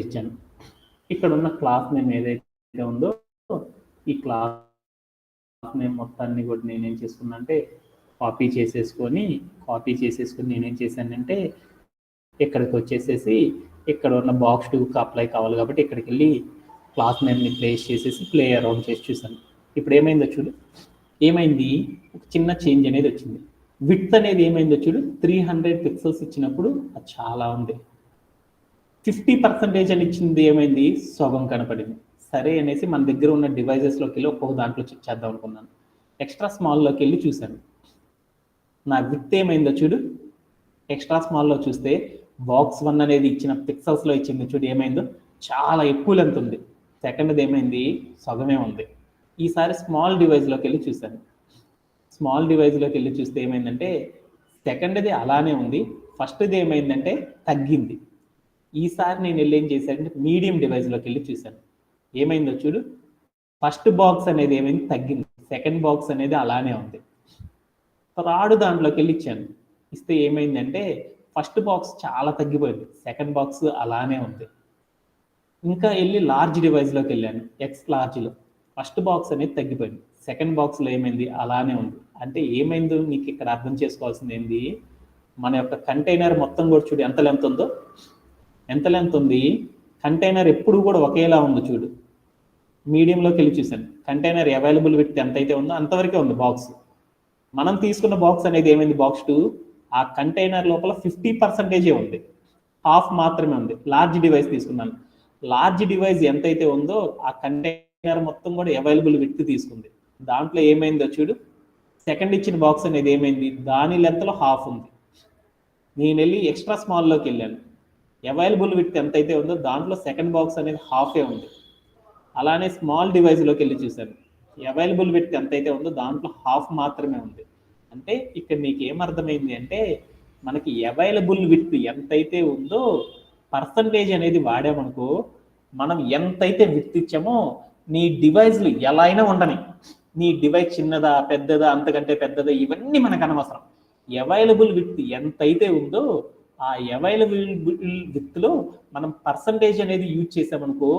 ఇచ్చాను. ఇక్కడ ఉన్న క్లాస్ నేమ్ ఏదైతే ఉందో ఈ క్లాస్ నేమ్ మొత్తాన్ని కూడా నేనేం చేసుకున్నా అంటే కాపీ చేసేసుకొని నేనేం చేశానంటే ఇక్కడికి వచ్చేసేసి ఇక్కడ ఉన్న బాక్స్ 2కి అప్లై కావాలి కాబట్టి ఇక్కడికి వెళ్ళి క్లాస్ నేమ్ని ప్లేస్ చేసేసి ప్లే అరౌండ్ చేసి చూసాను. ఇప్పుడు ఏమైందో చూడు, ఏమైంది? ఒక చిన్న చేంజ్ అనేది వచ్చింది. విడ్త్ అనేది ఏమైందో చూడు, 300 పిక్సెల్స్ ఇచ్చినప్పుడు అది చాలా ఉంది. 50% అని ఇచ్చింది ఏమైంది? సగం కనపడింది. సరే అనేసి మన దగ్గర ఉన్న డివైజెస్లోకి వెళ్ళి ఒక్కొక్క దాంట్లో చెక్ చేద్దాం అనుకున్నాను. ఎక్స్ట్రా స్మాల్లోకి వెళ్ళి చూశాను. నా విడ్త్ ఏమైందో చూడు, ఎక్స్ట్రా స్మాల్లో చూస్తే బాక్స్ 1 అనేది ఇచ్చిన పిక్సెల్స్లో ఇచ్చింది చూడు, ఏమైందో చాలా ఎక్కువ లెంత్ ఉంది. సెకండ్ది ఏమైంది? సగమే ఉంది. ఈసారి స్మాల్ డివైజ్లోకి వెళ్ళి చూశాను. చూస్తే ఏమైందంటే సెకండ్ది అలానే ఉంది, ఫస్ట్ది ఏమైందంటే తగ్గింది. ఈసారి నేను వెళ్ళి ఏం చేశానంటే మీడియం డివైస్లోకి వెళ్ళి చూశాను. ఏమైందో చూడు, ఫస్ట్ బాక్స్ అనేది ఏమైంది తగ్గింది, సెకండ్ బాక్స్ అనేది అలానే ఉంది. థర్డ్ దాంట్లోకి వెళ్ళి ఇచ్చాను, ఇస్తే ఏమైందంటే ఫస్ట్ బాక్స్ చాలా తగ్గిపోయింది, సెకండ్ బాక్స్ అలానే ఉంది. ఇంకా వెళ్ళి లార్జ్ డివైస్లోకి వెళ్ళాను, ఎక్స్ లార్జ్లో. ఫస్ట్ బాక్స్ అనేది తగ్గిపోయింది, సెకండ్ బాక్స్లో ఏమైంది అలానే ఉంది. అంటే ఏమైందో మీకు ఇక్కడ అర్థం చేసుకోవాల్సింది ఏంది, మన యొక్క కంటైనర్ మొత్తం కూడా చూడు ఎంత లెంత్ ఉందో, ఎంత లెంత్ ఉంది. కంటైనర్ ఎప్పుడు కూడా ఒకేలా ఉంది చూడు. మీడియంలోకి వెళ్ళి చూశాను, కంటైనర్ అవైలబుల్ విత్ ఎంత అయితే ఉందో అంతవరకే ఉంది బాక్స్. మనం తీసుకున్న బాక్స్ అనేది ఏమైంది, బాక్స్ 2 ఆ కంటైనర్ లోపల 50% ఉంది, హాఫ్ మాత్రమే ఉంది. లార్జ్ డివైస్ తీసుకున్నాను, లార్జ్ డివైస్ ఎంతైతే ఉందో ఆ కంటైనర్ మొత్తం కూడా అవైలబుల్ విత్ తీసుకుంది. దాంట్లో ఏమైందో చూడు, సెకండ్ ఇచ్చిన బాక్స్ అనేది ఏమైంది, దాని లెంత్లో హాఫ్ ఉంది. నేను వెళ్ళి ఎక్స్ట్రా స్మాల్లోకి వెళ్ళాను, అవైలబుల్ విత్ ఎంతైతే ఉందో దాంట్లో సెకండ్ బాక్స్ అనేది హాఫే ఉంది. అలానే స్మాల్ డివైస్లోకి వెళ్ళి చూశాను, అవైలబుల్ విత్ ఎంతైతే ఉందో దాంట్లో హాఫ్ మాత్రమే ఉంది. అంటే ఇక్కడ నీకు ఏమర్థమైంది అంటే మనకి అవైలబుల్ విత్ ఎంతైతే ఉందో పర్సంటేజ్ అనేది వాడామనుకో, మనం ఎంతైతే విత్ ఇచ్చామో నీ డివైస్లు ఎలా అయినా ఉండని, నీ డివైస్ చిన్నదా పెద్దదా అంతకంటే పెద్దదా ఇవన్నీ మనకు అనవసరం. అవైలబుల్ విత్ ఎంతైతే ఉందో ఆ అవైలబుల్ విత్లో మనం పర్సంటేజ్ అనేది యూజ్ చేసామనుకో,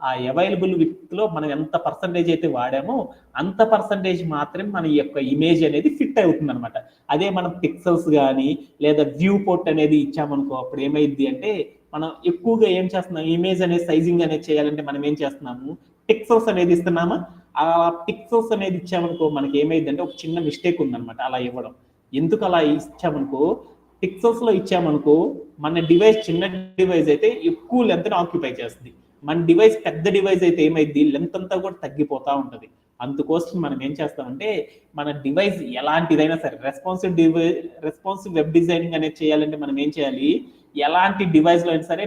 ఆ అవైలబుల్ విత్లో మనం ఎంత పర్సంటేజ్ అయితే వాడామో అంత పర్సంటేజ్ మాత్రమే మన యొక్క ఇమేజ్ అనేది ఫిట్ అవుతుంది అనమాట. అదే మనం పిక్సెల్స్ కానీ లేదా వ్యూ పోర్ట్ అనేది ఇచ్చామనుకో, అప్పుడు ఏమైంది అంటే మనం ఎక్కువగా ఏం చేస్తున్నాం, ఇమేజ్ అనేది సైజింగ్ అనేది చేయాలంటే మనం ఏం చేస్తున్నాము, పిక్సెల్స్ అనేది ఇస్తున్నామా. ఆ పిక్సెల్స్ అనేది ఇచ్చామనుకో మనకి ఏమైందంటే ఒక చిన్న మిస్టేక్ ఉందన్నమాట అలా ఇవ్వడం. ఎందుకు అలా ఇచ్చామనుకో, పిక్సెల్స్లో ఇచ్చామనుకో మన డివైస్ చిన్న డివైస్ అయితే ఎక్కువ లెంత్ని ఆక్యుపై చేస్తుంది, మన డివైస్ పెద్ద డివైస్ అయితే ఏమైంది లెంత్ అంతా కూడా తగ్గిపోతూ ఉంటుంది. అందుకోసం మనం ఏం చేస్తామంటే మన డివైస్ ఎలాంటిదైనా సరే రెస్పాన్సివ్ వెబ్ డిజైనింగ్ అనేది చేయాలంటే మనం ఏం చేయాలి, ఎలాంటి డివైస్లో అయినా సరే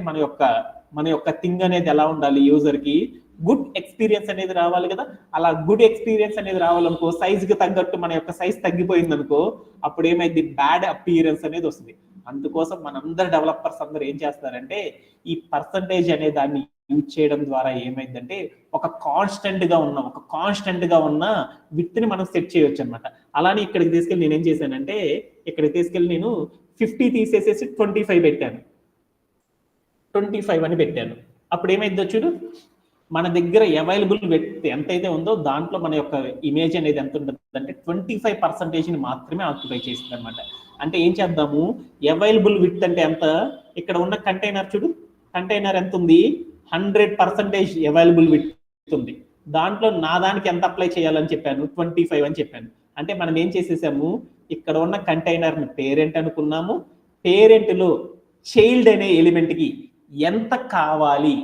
మన యొక్క థింగ్ అనేది ఎలా ఉండాలి, యూజర్కి గుడ్ ఎక్స్పీరియన్స్ అనేది రావాలి కదా. అలా గుడ్ ఎక్స్పీరియన్స్ అనేది రావాలనుకో సైజుకి తగ్గట్టు మన యొక్క సైజ్ తగ్గిపోయింది అనుకో, అప్పుడు ఏమైంది బ్యాడ్ అపీరెన్స్ అనేది వస్తుంది. అందుకోసం మనందరు డెవలపర్స్ అందరూ ఏం చేస్తారంటే ఈ పర్సంటేజ్ అనే దాన్ని యూజ్ చేయడం ద్వారా ఏమైందంటే ఒక కాన్స్టెంట్ గా ఉన్న విత్ ని మనం సెట్ చేయొచ్చు అనమాట. అలానే ఇక్కడికి తీసుకెళ్ళి నేను ఏం చేశానంటే ఇక్కడికి తీసుకెళ్ళి నేను 50 తీసేసేసి 25 పెట్టాను, 25 అని పెట్టాను. అప్పుడు ఏమైందో చూడు, మన దగ్గర అవైలబుల్ విత్ ఎంతైతే ఉందో దాంట్లో మన యొక్క ఇమేజ్ అనేది ఎంత ఉంటుంది అంటే 25% మాత్రమే ఆక్యుపై చేస్తుంది అనమాట. అంటే ఏం చేద్దాము, అవైలబుల్ విత్ అంటే ఎంత, ఇక్కడ ఉన్న కంటైనర్ చూడు, కంటైనర్ ఎంత ఉంది, 100% అవైలబుల్ విత్ ఉంది. దాంట్లో నా దానికి ఎంత అప్లై చేయాలని చెప్పాను, 25 అని చెప్పాను. అంటే మనం ఏం చేసేసాము, ఇక్కడ ఉన్న కంటైనర్ని పేరెంట్ అనుకున్నాము, పేరెంట్లో చైల్డ్ అనే ఎలిమెంట్కి ఎంత కావాలి,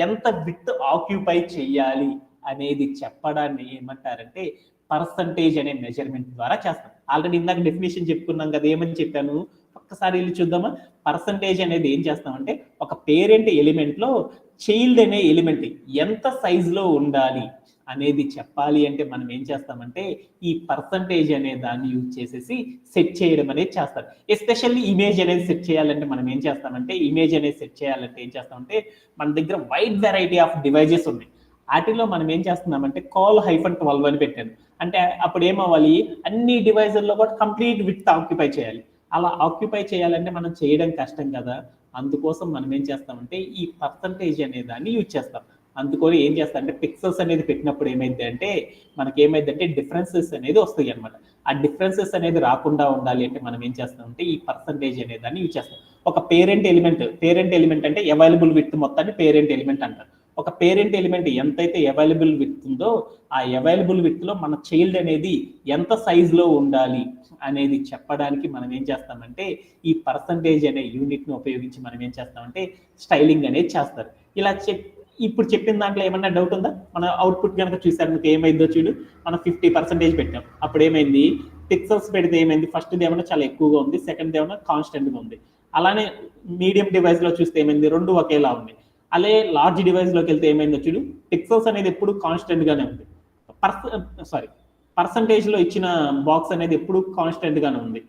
ఎంత విత్ ఆక్యుపై చేయాలి అనేది చెప్పడాన్ని ఏమంటారంటే పర్సంటేజ్ అనే మెజర్మెంట్ ద్వారా చేస్తాం. ఆల్రెడీ ఇందాక డెఫినేషన్ చెప్పుకున్నాం కదా, ఏమని చెప్పాను ఒక్కసారి వెళ్ళి చూద్దామా. పర్సంటేజ్ అనేది ఏం చేస్తామంటే ఒక పేరెంట్ ఎలిమెంట్లో చైల్డ్ అనే ఎలిమెంట్ ఎంత సైజులో ఉండాలి అనేది చెప్పాలి అంటే మనం ఏం చేస్తామంటే ఈ పర్సంటేజ్ అనే దాన్ని యూజ్ చేసేసి సెట్ చేయడం అనేది చేస్తాం. ఎస్పెషల్లీ ఇమేజ్ అనేది సెట్ చేయాలంటే మనం ఏం చేస్తామంటే మన దగ్గర వైడ్ వెరైటీ ఆఫ్ డివైజెస్ ఉన్నాయి. వాటిలో మనం ఏం చేస్తున్నామంటే col-12 అని పెట్టాను. అంటే అప్పుడు ఏమవ్వాలి, అన్ని డివైజుల్లో కూడా కంప్లీట్ విత్ ఆక్యుపై చేయాలి. అలా ఆక్యుపై చేయాలంటే మనం చేయడం కష్టం కదా. అందుకోసం మనం ఏం చేస్తామంటే ఈ పర్సంటేజ్ అనే దాన్ని యూజ్ చేస్తాం. అందుకొని ఏం చేస్తామంటే పిక్సెల్స్ అనేది పెట్టినప్పుడు ఏమైందంటే మనకి డిఫరెన్సెస్ అనేది వస్తాయి అనమాట. ఆ డిఫరెన్సెస్ అనేది రాకుండా ఉండాలి అంటే మనం ఏం చేస్తామంటే ఈ పర్సంటేజ్ అనే దాన్ని యూజ్ చేస్తాం. ఒక పేరెంట్ ఎలిమెంట్ అంటే అవైలబుల్ విత్ మొత్తాన్ని పేరెంట్ ఎలిమెంట్ అంటారు. ఒక పేరెంట్ ఎలిమెంట్ ఎంతైతే అవైలబుల్ విత్ ఉందో ఆ అవైలబుల్ విత్ లో మన చైల్డ్ అనేది ఎంత సైజ్ లో ఉండాలి అనేది చెప్పడానికి మనం ఏం చేస్తామంటే ఈ పర్సంటేజ్ అనే యూనిట్ ని ఉపయోగించి మనం ఏం చేస్తామంటే స్టైలింగ్ అనేది చేస్తారు. ఇలా ఇప్పుడు చెప్పిన దాంట్లో ఏమన్నా డౌట్ ఉందా? మన అవుట్పుట్ కనుక చూసారు మీకు ఏమైందో చూడు, మనం 50% పెట్టాం. అప్పుడు ఏమైంది, పిక్సెల్స్ పెడితే ఏమైంది, ఫస్ట్ ఏమన్నా చాలా ఎక్కువగా ఉంది, సెకండ్ ఏమన్నా కాన్స్టెంట్గా ఉంది. అలానే మీడియం డివైస్ లో చూస్తే ఏమైంది, రెండు ఒకేలా ఉంది. అలాగే లార్జ్ డివైస్ లోకి వెళ్తే ఏమైందో చూడు, పిక్సెల్స్ అనేది ఎప్పుడు కాన్స్టెంట్ గానే ఉంది, పర్సంటేజ్ లో ఇచ్చిన బాక్స్ అనేది ఎప్పుడు కాన్స్టెంట్ గానే ఉంది.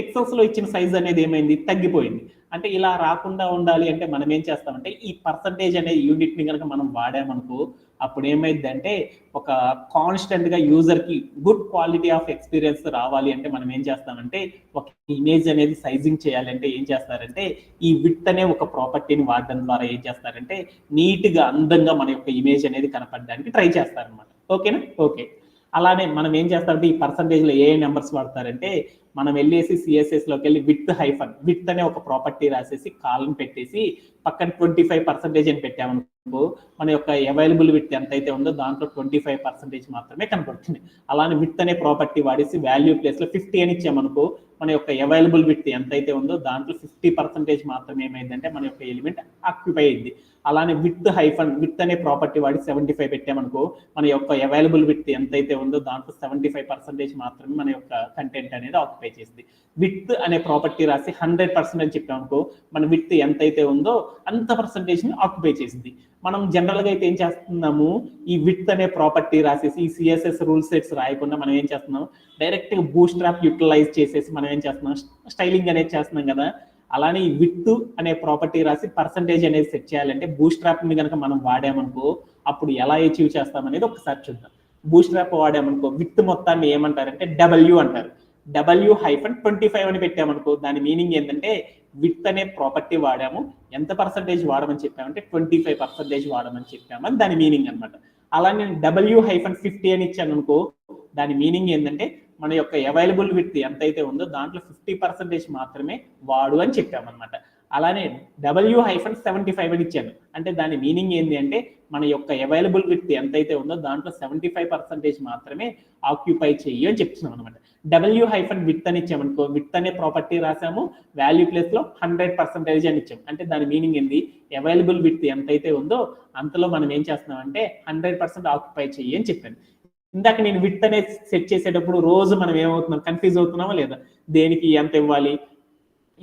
పిక్సెల్స్ లో ఇచ్చిన సైజ్ అనేది ఏమైంది, తగ్గిపోయింది. అంటే ఇలా రాకుండా ఉండాలి అంటే మనం ఏం చేస్తామంటే ఈ పర్సంటేజ్ అనే యూనిట్ ని కనుక మనం వాడామనుకో అప్పుడు ఏమైందంటే ఒక కాన్స్టెంట్ గా యూజర్ కి గుడ్ క్వాలిటీ ఆఫ్ ఎక్స్పీరియన్స్ రావాలి అంటే మనం ఏం చేస్తామంటే ఒక ఇమేజ్ అనేది సైజింగ్ చేయాలంటే ఏం చేస్తారంటే ఈ విడ్త్ అనే ఒక ప్రాపర్టీని వాడడం ద్వారా ఏం చేస్తారంటే నీట్ గా అందంగా మన యొక్క ఇమేజ్ అనేది కనపడడానికి ట్రై చేస్తారనమాట. ఓకేనా? ఓకే. అలానే మనం ఏం చేస్తామంటే ఈ పర్సంటేజ్ లో ఏ నెంబర్స్ వాడతారంటే మనం వెళ్ళేసి సిఎస్ఎస్ లోకి వెళ్ళి విత్ అనే ఒక ప్రాపర్టీ రాసేసి కాలం పెట్టేసి పక్కన 25% అని పెట్టామనుకో మన యొక్క అవైలబుల్ విత్ ఎంత అయితే ఉందో దాంట్లో 25% మాత్రమే కనపడుతుంది. అలానే విత్ అనే ప్రాపర్టీ వాడేసి వాల్యూ ప్లేస్ లో 50 అని ఇచ్చామనుకో మన యొక్క అవైలబుల్ విత్ ఎంత అయితే ఉందో దాంట్లో 50% మాత్రమే ఏమైందంటే మన యొక్క ఎలిమెంట్ ఆక్యుపై అయింది. అలానే విత్ అనే ప్రాపర్టీ వాడి 75 పెట్టామనుకో మన యొక్క అవైలబుల్ విత్ ఎంతైతే ఉందో దాంట్లో 75% మాత్రమే మన యొక్క కంటెంట్ అనేది ఆక్యుపై చేసింది. విత్ అనే ప్రాపర్టీ రాసి 100% అని చెప్పామనుకో మన విత్ ఎంతైతే ఉందో అంత పర్సంటేజ్ ని ఆక్యుపై చేసింది. మనం జనరల్ గా అయితే ఏం చేస్తున్నాము, ఈ విత్ అనే ప్రాపర్టీ రాసేసి ఈ సిఎస్ఎస్ రూల్ సెట్స్ రాయకుండా మనం ఏం చేస్తున్నాం, డైరెక్ట్ గా బూట్స్ట్రాప్ యూటిలైజ్ చేసేసి మనం ఏం చేస్తున్నాం, స్టైలింగ్ అనేది చేస్తున్నాం కదా. అలానే ఈ విత్ అనే ప్రాపర్టీ రాసి పర్సంటేజ్ అనేది సెట్ చేయాలంటే బూట్స్ట్రాప్ ని కనుక మనం వాడామనుకో అప్పుడు ఎలా అచీవ్ చేస్తాం అనేది ఒకసారి చూద్దాం. బూట్స్ట్రాప్ వాడామనుకో విత్ మొత్తాన్ని ఏమంటారంటే డబ్ల్యూ అంటారు. W-25 అని పెట్టామనుకో దాని మీనింగ్ ఏంటంటే విత్ అనే ప్రాపర్టీ వాడాము, ఎంత పర్సంటేజ్ వాడమని చెప్పామంటే 25% వాడమని చెప్పామని దాని మీనింగ్ అనమాట. అలానే W-50 అని ఇచ్చాను అనుకో దాని మీనింగ్ ఏంటంటే మన యొక్క అవైలబుల్ విత్ ఎంతైతే ఉందో దాంట్లో 50% మాత్రమే వాడు అని చెప్పామన్నమాట. అలానే W-75 అని ఇచ్చాను అంటే దాని మీనింగ్ ఏంటి అంటే మన యొక్క అవైలబుల్ విత్ ఎంతైతే ఉందో దాంట్లో 75% మాత్రమే ఆక్యుపై చెయ్యి అని చెప్తున్నాం అనమాట. W-విత్ అని ఇచ్చామనుకో విత్ అనే ప్రాపర్టీ రాసాము, వాల్యూ ప్లేస్ లో 100% అని ఇచ్చాము అంటే దాని మీనింగ్ ఏంది, అవైలబుల్ విత్ ఎంతైతే ఉందో అంతలో మనం ఏం చేస్తున్నాం అంటే 100% ఆక్యుపై చెయ్యి అని చెప్పాను. ఇందాక నేను విత్ అనేది సెట్ చేసేటప్పుడు రోజు మనం ఏమవుతున్నాం, కన్ఫ్యూజ్ అవుతున్నామా లేదా, దేనికి ఎంత ఇవ్వాలి.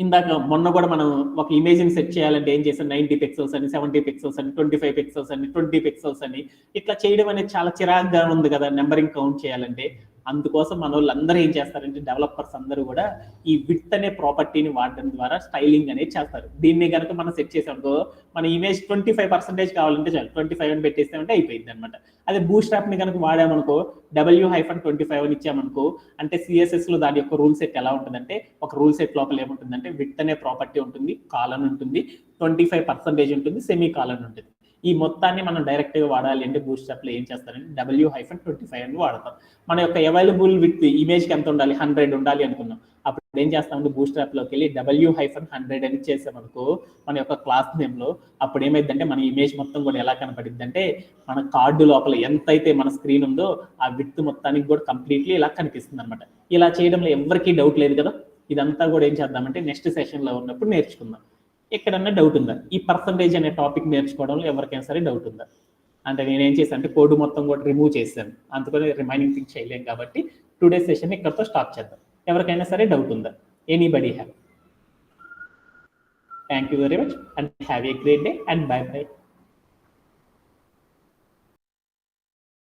ఇందాక మొన్న కూడా మనం ఒక ఇమేజ్ ని సెట్ చేయాలంటే ఏం చేసాం, 90 పిక్సెల్స్ అని, 70 పిక్సెల్స్ అని, 25 పిక్సెల్స్ అని, 20 పిక్సెల్స్ అని ఇట్లా చేయడం అనేది చాలా చిరాగ్గా ఉంది కదా నెంబరింగ్ కౌంట్ చేయాలంటే. అందుకోసం మన వాళ్ళందరూ ఏం చేస్తారంటే డెవలపర్స్ అందరూ కూడా ఈ విత్ అనే ప్రాపర్టీని వాడడం ద్వారా స్టైలింగ్ అనేది చేస్తారు. దీన్ని కనుక మనం సెట్ చేసామనుకో మన ఇమేజ్ 25% కావాలంటే చాలు 25 అని పెట్టేస్తామంటే అయిపోయింది అనమాట. అదే బూట్స్ట్రాప్ ని కనుక వాడామనుకో W-25 అని ఇచ్చామనుకో అంటే సిఎస్ఎస్ లో దాని యొక్క రూల్ సెట్ ఎలా ఉంటుందంటే ఒక రూల్ సెట్ లోపల ఏముంటుందంటే విత్ అనే ప్రాపర్టీ ఉంటుంది, కాలన్ ఉంటుంది, 25% ఉంటుంది, సెమీ కాలన్ ఉంటుంది. ఈ మొత్తాన్ని మనం డైరెక్ట్ గా వాడాలి అంటే బూట్స్ట్రాప్ లో ఏం చేస్తారంటే W-25 అని వాడతాం. మన యొక్క అవైలబుల్ విత్ ఇమేజ్ కి ఎంత ఉండాలి, 100 ఉండాలి అనుకున్నాం. అప్పుడు ఏం చేస్తామంటే బూట్స్ట్రాప్ లోకి వెళ్ళి W-100 అని చేసామనుకో మన యొక్క క్లాస్ నేమ్ లో అప్పుడు ఏమైందంటే మన ఇమేజ్ మొత్తం కూడా ఎలా కనపడిద్ది అంటే మన కార్డు లోపల ఎంతైతే మన స్క్రీన్ ఉందో ఆ విత్ మొత్తానికి కూడా కంప్లీట్లీ ఇలా కనిపిస్తుంది అనమాట. ఇలా చేయడంలో ఎవరికీ డౌట్ లేదు కదా. ఇదంతా కూడా ఏం చేద్దామంటే నెక్స్ట్ సెషన్ లో ఉన్నప్పుడు నేర్చుకుందాం. ఎక్కడన్నా డౌట్ ఉందా, ఈ పర్సంటేజ్ అనే టాపిక్ నేర్చుకోవడంలో ఎవరికైనా సరే డౌట్ ఉందా అంటే నేనేం చేశాను అంటే కోడ్ మొత్తం కూడా రిమూవ్ చేశాను, అందుకని రిమైనింగ్ థింగ్ చేయలేం కాబట్టి టుడే సెషన్ ఇక్కడతో స్టాప్ చేద్దాం. ఎవరికైనా సరే డౌట్ ఉందా, anybody have? Thank you very much and have a great day and by by.